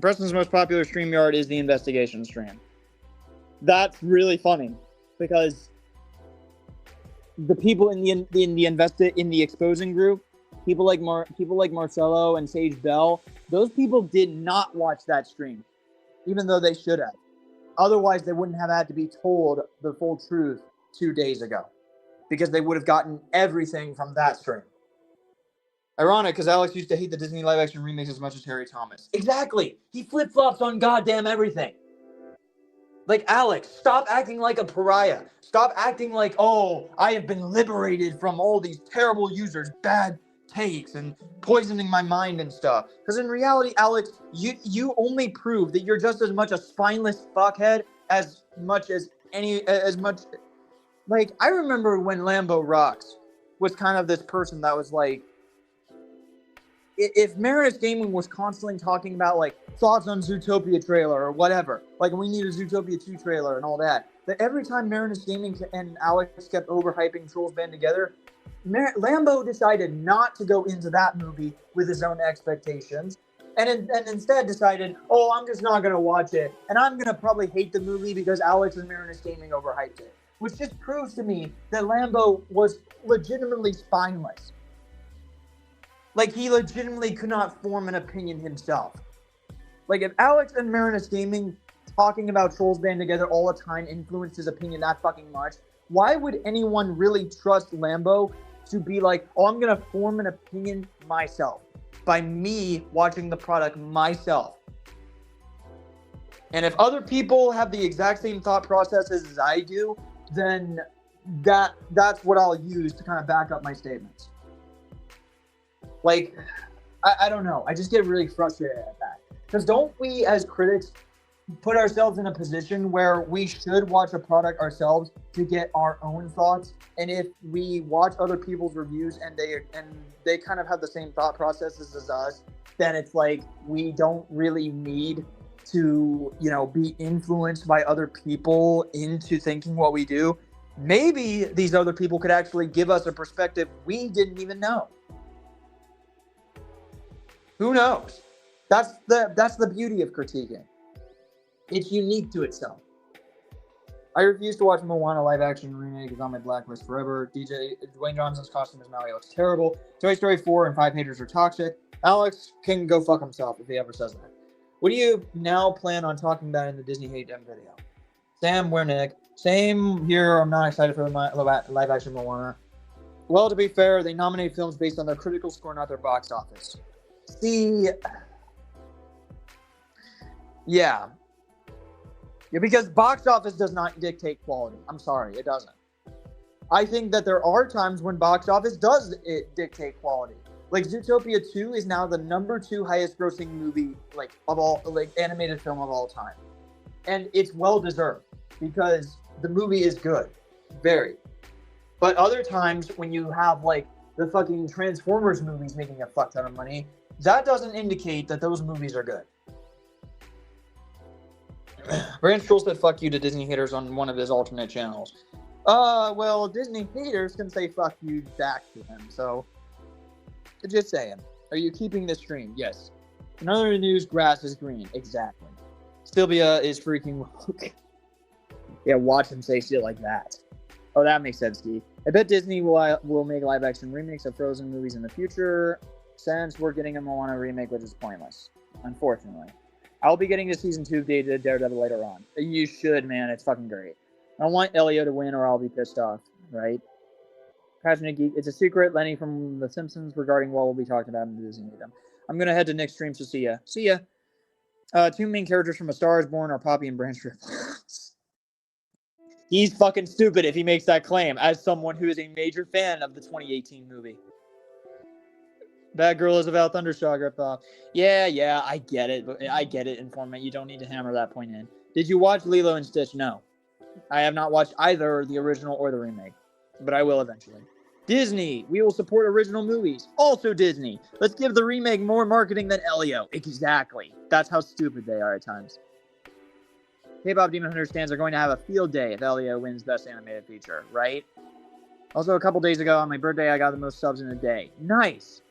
Preston's most popular StreamYard is the investigation stream. That's really funny because the people in the exposing group, people like Marcelo and Sage Bell, those people did not watch that stream, even though they should have. Otherwise, they wouldn't have had to be told the full truth 2 days ago, because they would have gotten everything from that stream. Ironic, because Alex used to hate the Disney live-action remakes as much as Harry Thomas. Exactly. He flip-flops on goddamn everything. Like, Alex, stop acting like a pariah. Stop acting like, oh, I have been liberated from all these terrible users, bad takes, and poisoning my mind and stuff. Because in reality, Alex, you only prove that you're just as much a spineless fuckhead as much. Like, I remember when Lambo Rocks was kind of this person that was like, if Marinus Gaming was constantly talking about, like, thoughts on Zootopia trailer or whatever, like, we need a Zootopia 2 trailer and all that every time Marinus Gaming and Alex kept overhyping Trolls Band Together, Lambo decided not to go into that movie with his own expectations and instead decided, oh, I'm just not going to watch it, and I'm going to probably hate the movie because Alex and Marinus Gaming overhyped it, which just proves to me that Lambo was legitimately spineless. Like, he legitimately could not form an opinion himself. Like, if Alex and Marinus Gaming talking about Trolls Band Together all the time influenced his opinion that fucking much, why would anyone really trust Lambo to be like, oh, I'm going to form an opinion myself by me watching the product myself? And if other people have the exact same thought processes as I do, then that's what I'll use to kind of back up my statements. Like, I don't know. I just get really frustrated at that. Because don't we as critics put ourselves in a position where we should watch a product ourselves to get our own thoughts? And if we watch other people's reviews and they kind of have the same thought processes as us, then it's like we don't really need to, be influenced by other people into thinking what we do. Maybe these other people could actually give us a perspective we didn't even know. Who knows? That's the beauty of critiquing. It's unique to itself. I refuse to watch Moana live action remake. It's on my blacklist forever. Dwayne Johnson's costume as Maui looks terrible. Toy Story 4 and 5 haters are toxic. Alex can go fuck himself if he ever says that. What do you now plan on talking about in the Disney Hate Dem video? Sam Wernick. Same here. I'm not excited for the live action Moana. Well, to be fair, they nominate films based on their critical score, not their box office. See, yeah, because box office does not dictate quality. I'm sorry, it doesn't. I think that there are times when box office does dictate quality. Like Zootopia 2 is now the number 2 highest grossing movie animated film of all time. And it's well deserved because the movie is good. Very. But other times when you have the fucking Transformers movies making a fuck ton of money, that doesn't indicate that those movies are good. Brand Stroll said fuck you to Disney haters on one of his alternate channels. Well, Disney haters can say fuck you back to him, so just saying. Are you keeping this stream? Yes. In other news, grass is green. Exactly. Sylvia is freaking woke. Yeah, watch him say shit like that. Oh, that makes sense, Steve. I bet Disney will make live-action remakes of Frozen movies in the future, since we're getting a Moana remake, which is pointless, unfortunately. I'll be getting to season 2 of Daredevil later on. You should, man. It's fucking great. I don't want Elio to win or I'll be pissed off, right? Passionate Geek. It's a secret. Lenny from The Simpsons regarding what we'll be talking about in the Disney Kingdom. I'm going to head to Nick's stream, so see ya. See ya. 2 main characters from A Star is Born are Poppy and Branch. He's fucking stupid if he makes that claim, as someone who is a major fan of the 2018 movie. Bad Girl is about Thundershock ripoff. Yeah, I get it. I get it, Informant. You don't need to hammer that point in. Did you watch Lilo and Stitch? No. I have not watched either the original or the remake, but I will eventually. Disney, we will support original movies. Also Disney, let's give the remake more marketing than Elio. Exactly. That's how stupid they are at times. K-pop Demon Hunter stands are going to have a field day if Elio wins Best Animated Feature, right? Also, a couple days ago on my birthday, I got the most subs in a day. Nice.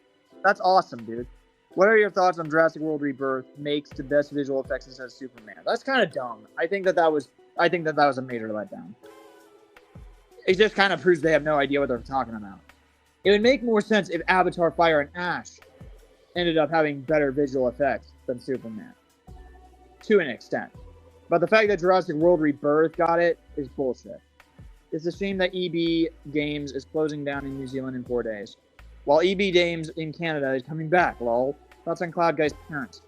That's awesome, dude. What are your thoughts on Jurassic World Rebirth makes the best visual effects instead of Superman? That's kind of dumb. I think that was a major letdown. It just kind of proves they have no idea what they're talking about. It would make more sense if Avatar, Fire, and Ash ended up having better visual effects than Superman. To an extent. But the fact that Jurassic World Rebirth got it is bullshit. It's a shame that EB Games is closing down in New Zealand in 4 days. While EB Games in Canada is coming back, lol. Thoughts on Cloud Guy's parents?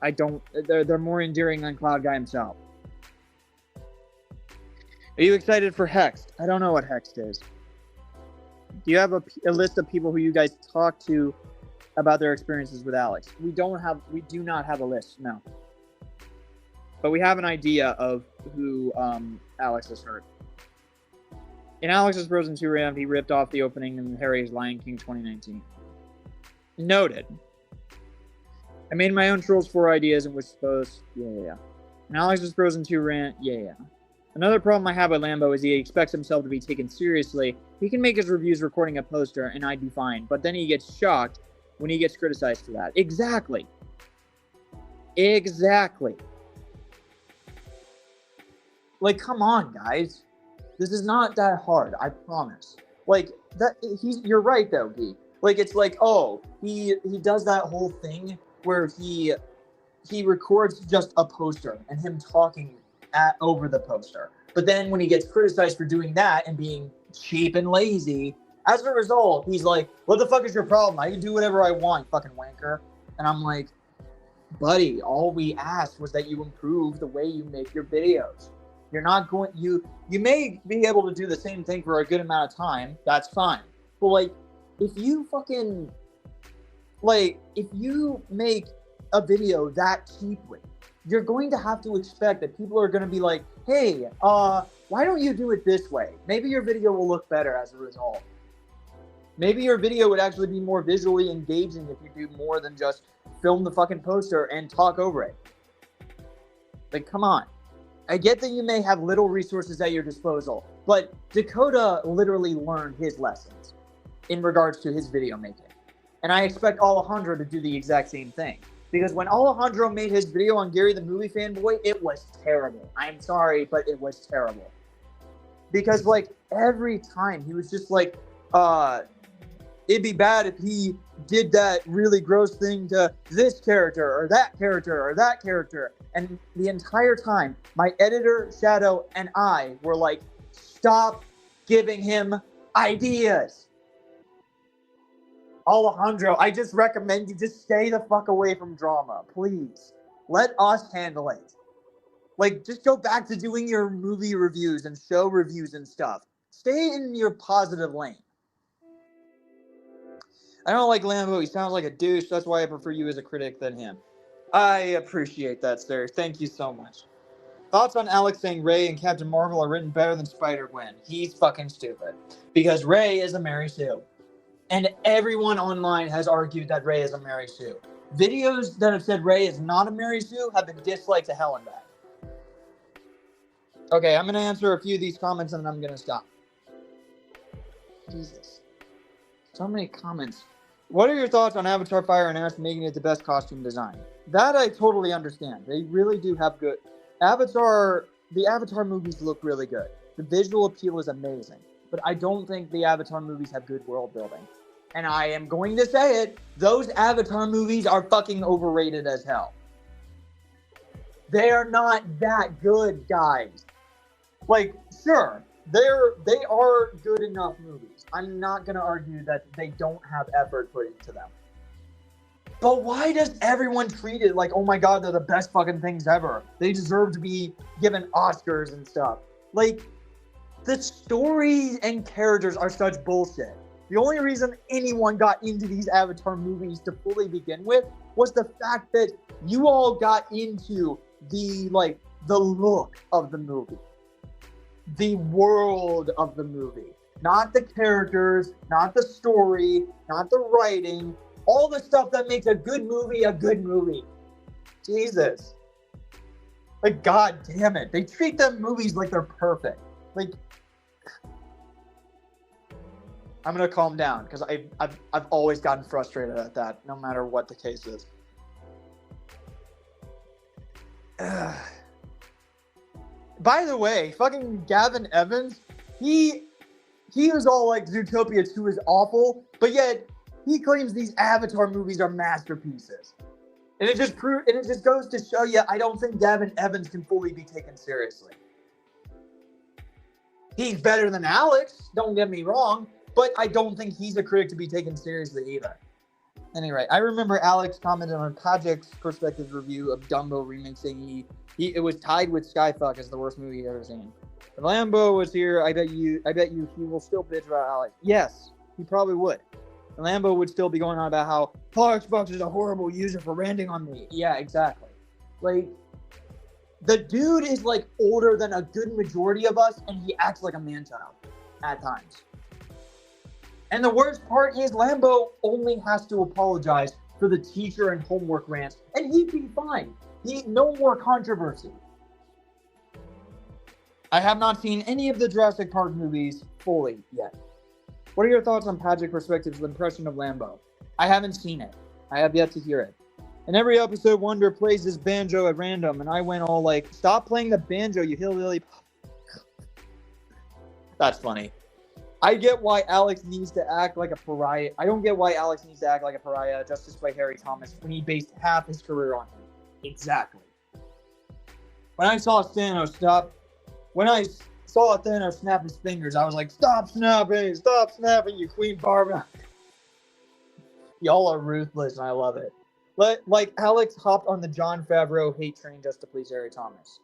They're more endearing than Cloud Guy himself. Are you excited for Hext? I don't know what Hext is. Do you have a list of people who you guys talk to about their experiences with Alex? We do not have a list, no. But we have an idea of who Alex has heard. In Alex's Frozen 2 round, he ripped off the opening in Harry's Lion King 2019. Noted. I made my own Trolls 4 ideas and was supposed... Yeah. In Alex's Frozen 2 rant, yeah. Another problem I have with Lambo is he expects himself to be taken seriously. He can make his reviews recording a poster, and I'd be fine. But then he gets shocked when he gets criticized for that. Exactly. Like, come on, guys. This is not that hard, I promise. Like, you're right, though, Geek. Like, it's like, oh, he does that whole thing where he records just a poster and him talking over the poster. But then when he gets criticized for doing that and being, cheap and lazy. As a result, he's like, what the fuck is your problem? I can do whatever I want, fucking wanker. And I'm like, buddy, all we asked was that you improve the way you make your videos. You're not going, you may be able to do the same thing for a good amount of time. That's fine. But like, if you fucking, like, if you make a video that cheaply, you're going to have to expect that people are going to be like, hey, why don't you do it this way? Maybe your video will look better as a result. Maybe your video would actually be more visually engaging if you do more than just film the fucking poster and talk over it. Like, come on. I get that you may have little resources at your disposal, but Dakota literally learned his lessons in regards to his video making. And I expect Alejandro to do the exact same thing. Because when Alejandro made his video on Gary the Movie Fanboy, it was terrible. I'm sorry, but it was terrible. Because, like, every time he was just like, it'd be bad if he did that really gross thing to this character or that character or that character. And the entire time, my editor, Shadow, and I were like, stop giving him ideas. Alejandro, I just recommend you just stay the fuck away from drama, please. Let us handle it. Like, just go back to doing your movie reviews and show reviews and stuff. Stay in your positive lane. I don't like Lambo. He sounds like a douche. That's why I prefer you as a critic than him. I appreciate that, sir. Thank you so much. Thoughts on Alex saying Ray and Captain Marvel are written better than Spider-Gwen? He's fucking stupid. Because Ray is a Mary Sue. And everyone online has argued that Ray is a Mary Sue. Videos that have said Ray is not a Mary Sue have been disliked to hell and back. Okay, I'm going to answer a few of these comments and then I'm going to stop. Jesus. So many comments. What are your thoughts on Avatar Fire and Ash making it the best costume design? That I totally understand. They really do have good... The Avatar movies look really good. The visual appeal is amazing. But I don't think the Avatar movies have good world building. And I am going to say it, those Avatar movies are fucking overrated as hell. They are not that good, guys. Like, sure, they are good enough movies. I'm not going to argue that they don't have effort put into them. But why does everyone treat it like, oh my god, they're the best fucking things ever? They deserve to be given Oscars and stuff. Like, the stories and characters are such bullshit. The only reason anyone got into these Avatar movies to fully begin with was the fact that you all got into the look of the movie. The world of the movie. Not the characters, not the story, not the writing. All the stuff that makes a good movie a good movie. Jesus. Like, god damn it. They treat them movies like they're perfect. Like, I'm gonna calm down because I've always gotten frustrated at that, no matter what the case is. By the way, fucking Gavin Evans, he was all like Zootopia 2 is awful, but yet he claims these Avatar movies are masterpieces. And it just goes to show you, I don't think Gavin Evans can fully be taken seriously. He's better than Alex, don't get me wrong, but I don't think he's a critic to be taken seriously either. Anyway, I remember Alex commented on Pajek's perspective review of Dumbo remake saying it was tied with Skyfuck as the worst movie he's ever seen. If Lambo was here, I bet you he will still bitch about Alex. Yes, he probably would. And Lambo would still be going on about how Xbox is a horrible user for ranting on me. Yeah, exactly. Like, the dude is like older than a good majority of us, and he acts like a man-child at times. And the worst part is Lambo only has to apologize for the teacher and homework rants, and he'd be fine. No more controversy. I have not seen any of the Jurassic Park movies fully yet. What are your thoughts on Pajek Perspective's impression of Lambo? I haven't seen it. I have yet to hear it. In every episode, Wonder plays his banjo at random, and I went all like, stop playing the banjo, you hillbilly. That's funny. I get why Alex needs to act like a pariah. I don't get why Alex needs to act like a pariah just to sway Harry Thomas when he based half his career on him. Exactly. When I saw saw Thanos snap his fingers, I was like, stop snapping, you Queen Barbara. Y'all are ruthless, and I love it. Like Alex hopped on the Jon Favreau hate train just to please Harry Thomas.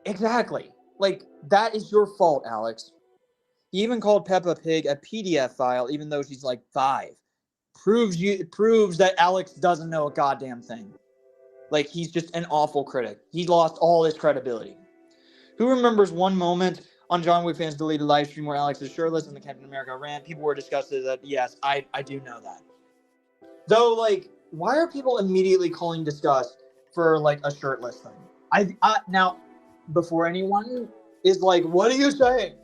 Exactly. Like, that is your fault, Alex. He even called Peppa Pig a PDF file, even though she's like 5. Proves that Alex doesn't know a goddamn thing. Like, he's just an awful critic. He lost all his credibility. Who remembers one moment on John Wick Fans' deleted live stream where Alex is shirtless in the Captain America rant? People were disgusted that, yes, I do know that. Though, like, why are people immediately calling disgust for, like, a shirtless thing? Now, before anyone is like, what are you saying?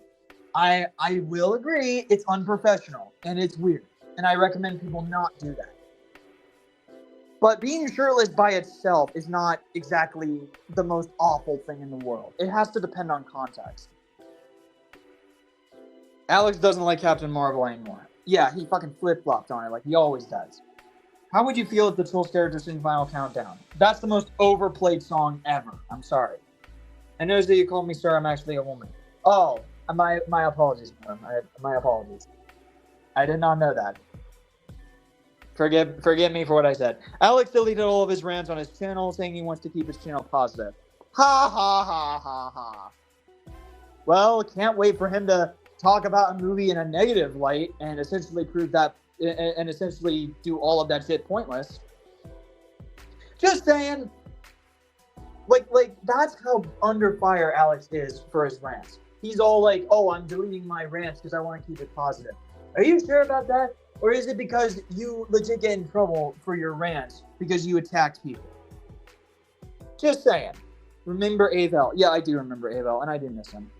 I will agree it's unprofessional and it's weird. And I recommend people not do that. But being shirtless by itself is not exactly the most awful thing in the world. It has to depend on context. Alex doesn't like Captain Marvel anymore. Yeah, he fucking flip-flopped on it like he always does. How would you feel if the Trolls character sing Final Countdown? That's the most overplayed song ever. I'm sorry. I noticed that you called me sir. I'm actually a woman. Oh, my apologies, madam. My apologies. I did not know that. Forgive me for what I said. Alex deleted all of his rants on his channel, saying he wants to keep his channel positive. Ha ha ha ha ha. Well, can't wait for him to talk about a movie in a negative light and essentially prove that, and essentially do all of that shit pointless. Just saying. Like that's how under fire Alex is for his rants. He's all like, oh, I'm deleting my rants because I want to keep it positive. Are you sure about that? Or is it because you legit get in trouble for your rants because you attacked people? Just saying. Remember Avel. Yeah, I do remember Avel, and I do miss him.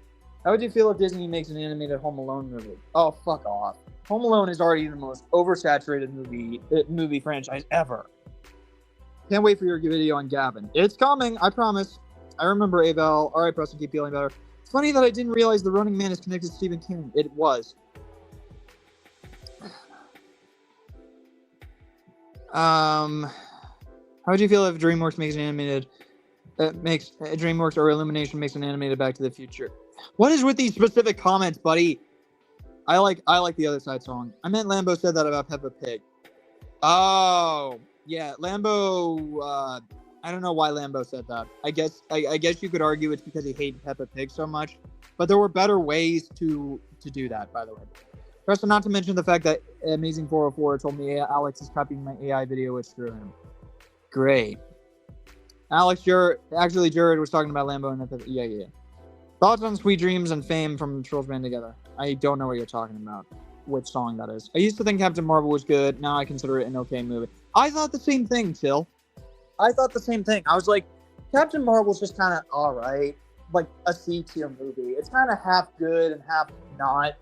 How would you feel if Disney makes an animated Home Alone movie? Oh, fuck off. Home Alone is already the most oversaturated movie franchise ever. Can't wait for your video on Gavin. It's coming, I promise. I remember Avel. Alright, Preston, keep feeling better. It's funny that I didn't realize The Running Man is connected to Stephen King. It was. How would you feel if DreamWorks makes an animated, DreamWorks or Illumination makes an animated Back to the Future? What is with these specific comments, buddy? I like the Other Side song. I meant Lambo said that about Peppa Pig. Oh, yeah, Lambo. I don't know why Lambo said that. I guess you could argue it's because he hated Peppa Pig so much, but there were better ways to do that. By the way. Preston, not to mention the fact that Amazing 404 told me Alex is copying my AI video, which screw him. Great. Alex, Jared was talking about Lambo and the yeah. Thoughts on Sweet Dreams and Fame from Trolls Band Together? I don't know what you're talking about. Which song that is. I used to think Captain Marvel was good. Now I consider it an okay movie. I thought the same thing, Chill. I thought the same thing. I was like, Captain Marvel's just kind of alright. Like a C-tier movie. It's kind of half good and half not.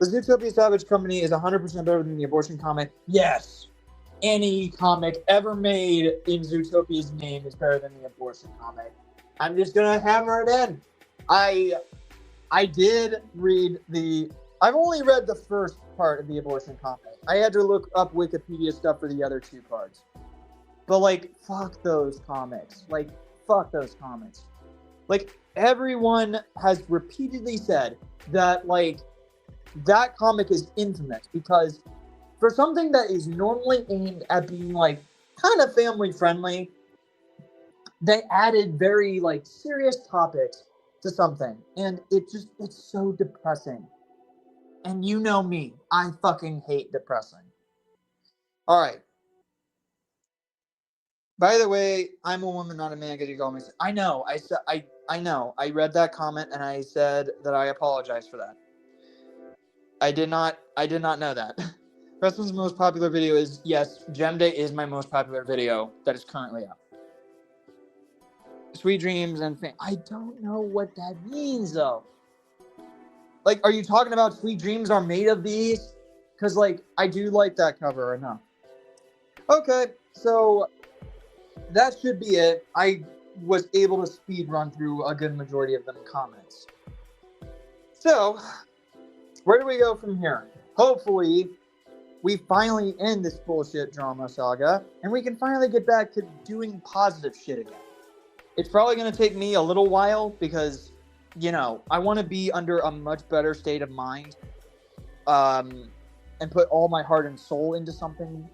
The Zootopia Savage Company is 100% better than the abortion comic. Yes. Any comic ever made in Zootopia's name is better than the abortion comic. I'm just going to hammer it in. I did read I've only read the first part of the abortion comic. I had to look up Wikipedia stuff for the other 2 parts. But, like, fuck those comics. Like, fuck those comics. Like, everyone has repeatedly said that, like, that comic is infamous because for something that is normally aimed at being like kind of family friendly, they added very like serious topics to something, and it's so depressing. And you know me, I fucking hate depressing. All right. By the way, I'm a woman, not a man. Because you call me. I know. I know. I read that comment and I said that I apologize for that. I did not know that. Preston's most popular video is, yes, Gem Day is my most popular video that is currently up. Sweet Dreams and Fame. I don't know what that means, though. Like, are you talking about Sweet Dreams Are Made of These? Because, like, I do like that cover enough. Okay, so that should be it. I was able to speed run through a good majority of them comments. So, where do we go from here? Hopefully, we finally end this bullshit drama saga, and we can finally get back to doing positive shit again. It's probably going to take me a little while, because I want to be under a much better state of mind, and put all my heart and soul into something.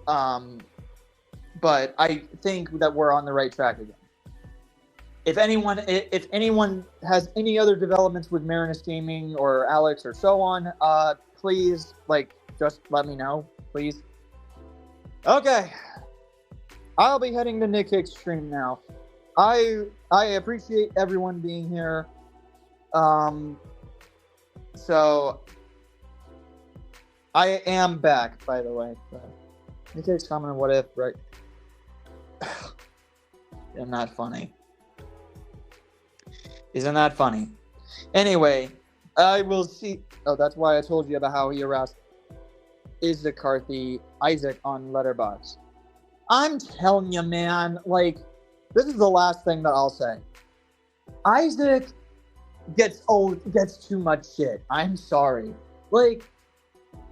But I think that we're on the right track again. If anyone has any other developments with Marinus Gaming or Alex or so on, please, just let me know, please. Okay, I'll be heading to Nick Hicks' stream now. I appreciate everyone being here. So I am back, by the way. Nick Hicks comment, what if, right? Isn't that funny? Isn't that funny? Anyway, I will see. Oh, that's why I told you about how he harassed Isaac on Letterboxd. I'm telling you, man, this is the last thing that I'll say. Isaac gets too much shit. I'm sorry.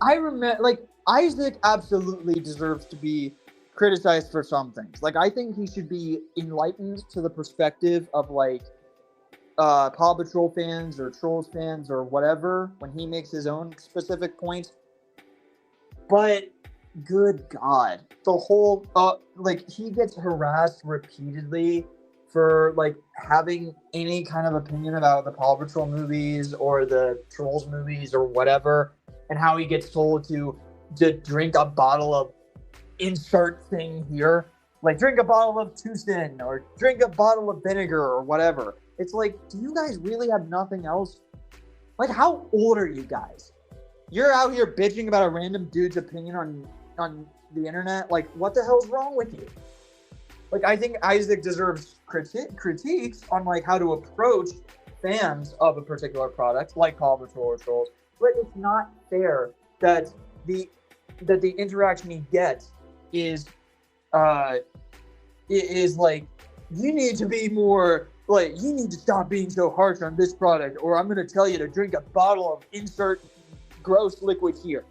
I remember, Isaac absolutely deserves to be criticized for some things. I think he should be enlightened to the perspective of, Paw Patrol fans or Trolls fans or whatever when he makes his own specific points. But good God, the whole he gets harassed repeatedly for having any kind of opinion about the Paw Patrol movies or the Trolls movies or whatever, and how he gets told to drink a bottle of insert thing here, drink a bottle of Tucson or drink a bottle of vinegar or whatever. It's do you guys really have nothing else? How old are you guys? You're out here bitching about a random dude's opinion on the internet. What the hell's wrong with you? I think Isaac deserves critiques on how to approach fans of a particular product, like Paw Patrol or Trolls. But it's not fair that the interaction he gets is you need to be more. You need to stop being so harsh on this product, or I'm going to tell you to drink a bottle of insert gross liquid here.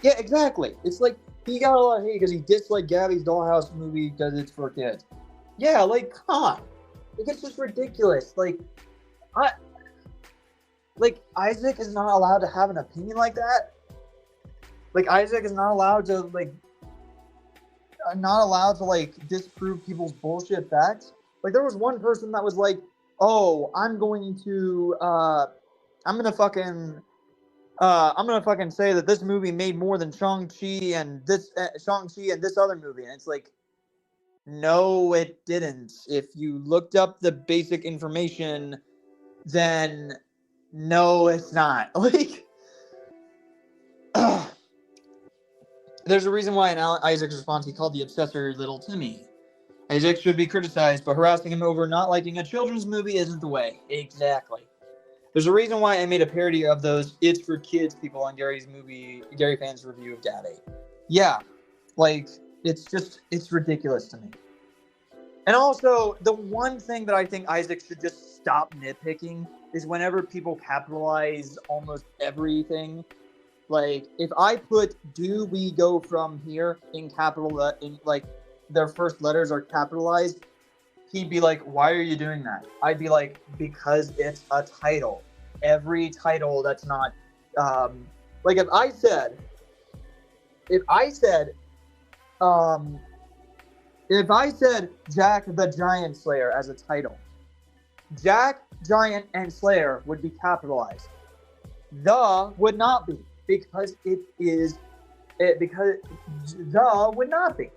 Yeah, exactly. It's he got a lot of hate because he disliked Gabby's Dollhouse movie because it's for kids. Yeah, come on. It's just ridiculous. Isaac is not allowed to have an opinion like that. Isaac is not allowed to, disprove people's bullshit facts. There was one person that was oh, I'm gonna fucking say that this movie made more than Shang-Chi and this other movie. And it's no, it didn't. If you looked up the basic information, then no, it's not. There's a reason why in Isaac's response he called the obsessor Little Timmy. Isaac should be criticized, but harassing him over not liking a children's movie isn't the way. Exactly. There's a reason why I made a parody of those "It's for Kids" people on Gary Fan's review of Daddy. Yeah, it's ridiculous to me. And also, the one thing that I think Isaac should just stop nitpicking is whenever people capitalize almost everything. If I put "Do we go from here" in capital, their first letters are capitalized, he'd be like, why are you doing that? I'd be like, because it's a title. Every title that's not, if I said Jack the Giant Slayer as a title, Jack, Giant, and Slayer would be capitalized. The would not be, because the would not be.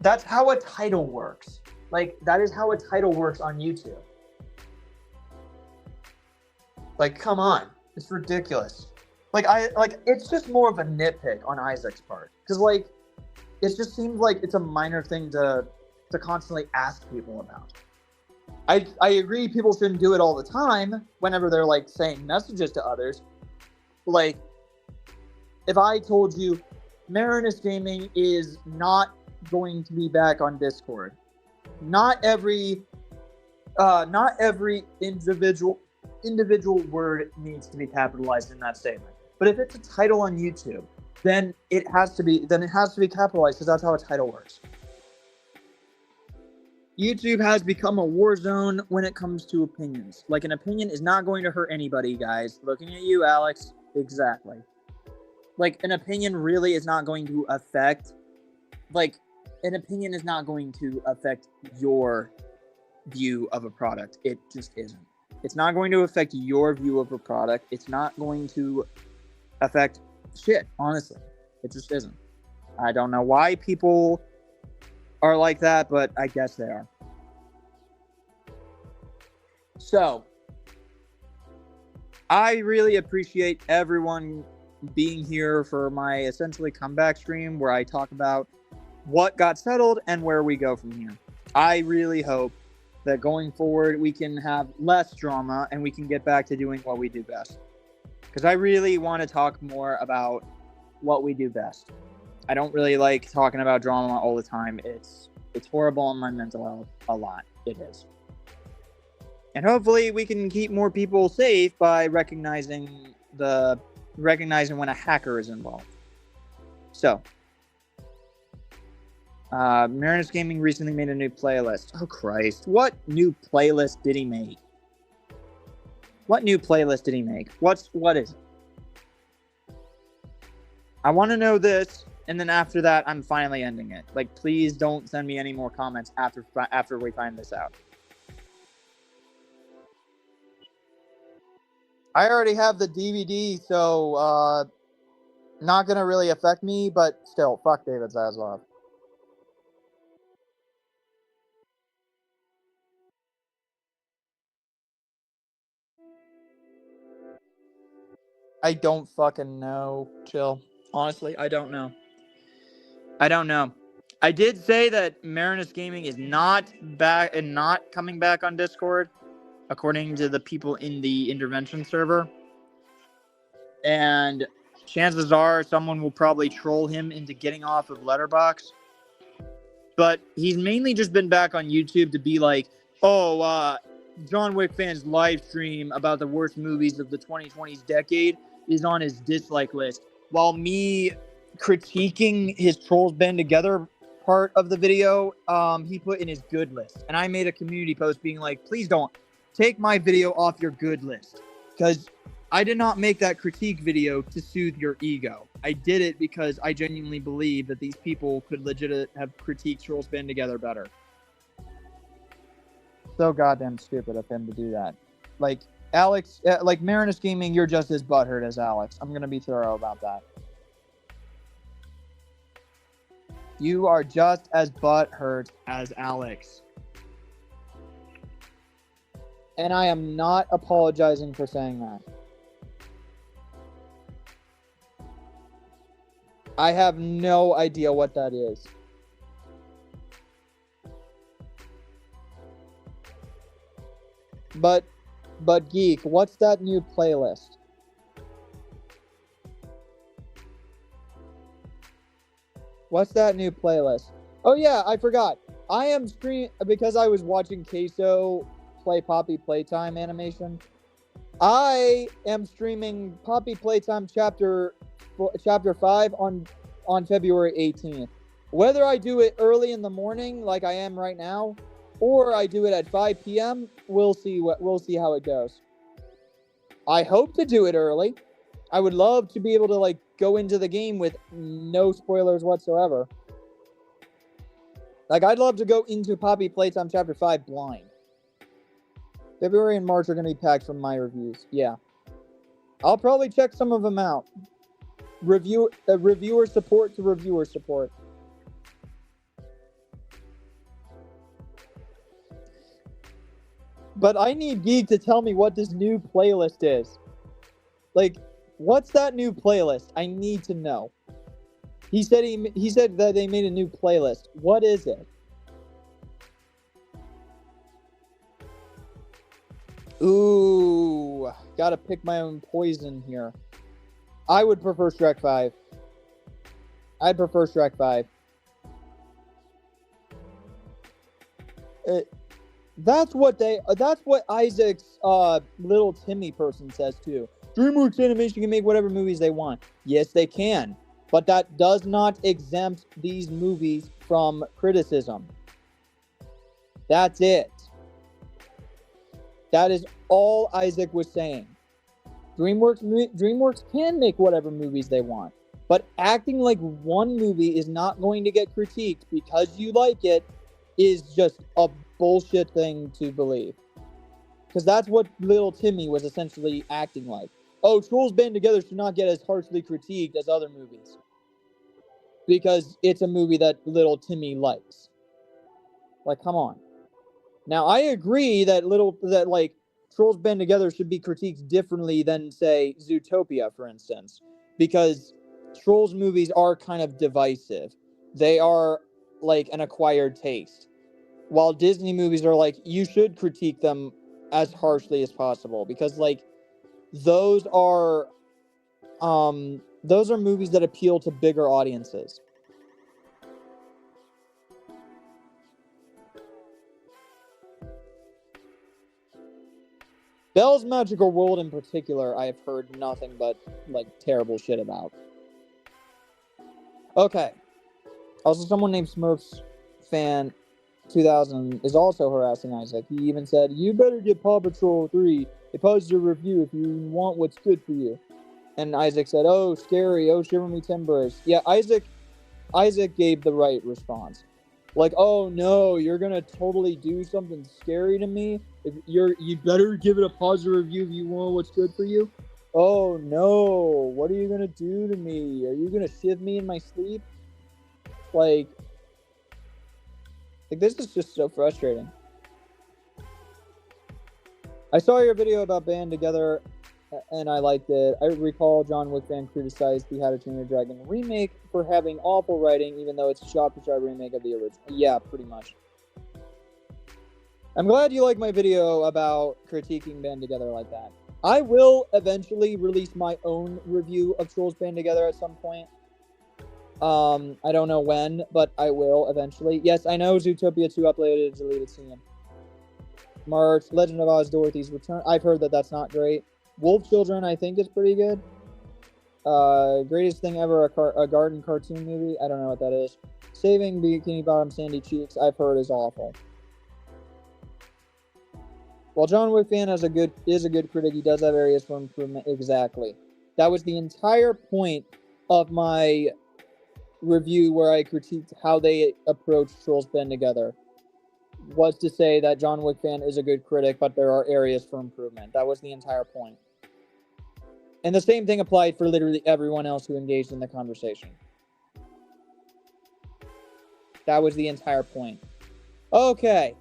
That's how a title works. That is how a title works on YouTube. Come on. It's ridiculous. It's just more of a nitpick on Isaac's part. Because, it just seems like it's a minor thing to constantly ask people about. I agree people shouldn't do it all the time whenever they're, saying messages to others. If I told you Marinus Gaming is not going to be back on Discord, not every individual word needs to be capitalized in that statement. But if it's a title on YouTube, then it has to be capitalized, because that's how a title works. YouTube has become a war zone when it comes to opinions. Like, an opinion is not going to hurt anybody, guys. Looking at you, Alex. Exactly. Like, an opinion really is not going to affect... Like, an opinion is not going to affect your view of a product. It just isn't. It's not going to affect your view of a product. It's not going to affect shit, honestly. It just isn't. I don't know why people are like that, but I guess they are. So, I really appreciate everyone being here for my essentially comeback stream where I talk about what got settled and where we go from here. I really hope that going forward we can have less drama and we can get back to doing what we do best. Because I really want to talk more about what we do best. I don't really like talking about drama all the time. It's horrible on my mental health a lot. It is. And hopefully we can keep more people safe by recognizing when a hacker is involved. So, Marinus Gaming recently made a new playlist. Oh Christ! What new playlist did he make? What new playlist did he make? What is it? I want to know this. And then after that, I'm finally ending it. Like, please don't send me any more comments after we find this out. I already have the DVD, so not gonna really affect me, but still, fuck David Zaslav. I don't fucking know. Chill. Honestly, I don't know. I did say that Marinus Gaming is not back and not coming back on Discord, according to the people in the intervention server. And chances are someone will probably troll him into getting off of Letterboxd. But he's mainly just been back on YouTube to be like, John Wick fans' live stream about the worst movies of the 2020s decade is on his dislike list. While me critiquing his Trolls Band Together part of the video, he put in his good list. And I made a community post being like, please don't take my video off your good list. Because I did not make that critique video to soothe your ego. I did it because I genuinely believe that these people could legit have critiqued Trolls Band Together better. So goddamn stupid of him to do that. Like, Alex, like Marinus Gaming, you're just as butthurt as Alex. I'm going to be thorough about that. You are just as butthurt as Alex. And I am not apologizing for saying that. I have no idea what that is. But Geek, what's that new playlist? What's that new playlist? Oh yeah, I forgot. I am because I was watching Queso play Poppy Playtime animation. I am streaming Poppy Playtime chapter 5 on February 18th. Whether I do it early in the morning like I am right now, or I do it at 5 p.m., we'll see how it goes. I hope to do it early. I would love to be able to go into the game with no spoilers whatsoever. I'd love to go into Poppy Playtime Chapter 5 blind. February and March are going to be packed from my reviews. Yeah. I'll probably check some of them out. Reviewer support to reviewer support. But I need Geek to tell me what this new playlist is. What's that new playlist? I need to know. He said that they made a new playlist. What is it? Ooh, gotta pick my own poison here. I would prefer Shrek 5. I'd prefer Shrek 5. That's what Isaac's little Timmy person says too. DreamWorks Animation can make whatever movies they want. Yes, they can. But that does not exempt these movies from criticism. That's it. That is all Isaac was saying. DreamWorks can make whatever movies they want, but acting like one movie is not going to get critiqued because you like it is just a bullshit thing to believe. Because that's what Little Timmy was essentially acting like. Oh, Trolls Band Together should not get as harshly critiqued as other movies because it's a movie that Little Timmy likes. Like, come on. Now, I agree that Trolls Band Together should be critiqued differently than, say, Zootopia, for instance, because Trolls movies are kind of divisive. They are like an acquired taste, while Disney movies are like, you should critique them as harshly as possible because, like, those are movies that appeal to bigger audiences. Belle's Magical World in particular, I have heard nothing but, like, terrible shit about. Okay. Also, someone named Smurfs Fan 2000 is also harassing Isaac. He even said, you better get Paw Patrol 3 a positive review if you want what's good for you. And Isaac said, oh, scary, oh, shiver me timbers. Yeah, Isaac gave the right response. Like, oh no, you're gonna totally do something scary to me. You better give it a positive review if you want what's good for you. Oh no, what are you gonna do to me? Are you gonna shiv me in my sleep? Like this is just so frustrating. I saw your video about Band Together, and I liked it. I recall John Wick fan criticized the How to Train Your Dragon remake for having awful writing, even though it's a shot-for-shot remake of the original. Yeah, pretty much. I'm glad you like my video about critiquing Band Together like that. I will eventually release my own review of Trolls Band Together at some point. I don't know when, but I will eventually. Yes, I know Zootopia 2 uploaded a deleted scene. March, Legend of Oz, Dorothy's Return. I've heard that that's not great. Wolf Children, I think, is pretty good. Greatest Thing Ever, a garden cartoon movie. I don't know what that is. Saving Bikini Bottom Sandy Cheeks, I've heard is awful. While John Wick fan is a good critic, he does have areas for improvement. Exactly. That was the entire point of my review where I critiqued how they approached Trolls Band Together. Was to say that John Wick fan is a good critic, but there are areas for improvement. That was the entire point. And the same thing applied for literally everyone else who engaged in the conversation. That was the entire point. Okay.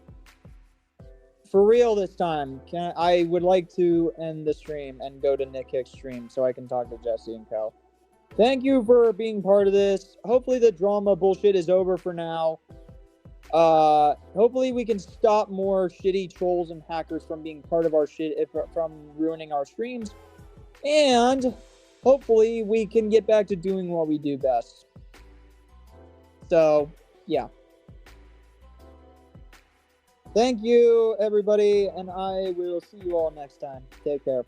For real this time, I would like to end the stream and go to Nick Hicks' stream so I can talk to Jesse and Kel. Thank you for being part of this. Hopefully the drama bullshit is over for now. Hopefully we can stop more shitty trolls and hackers from being part of our shit, from ruining our streams. And hopefully we can get back to doing what we do best. So, yeah. Thank you, everybody, and I will see you all next time. Take care.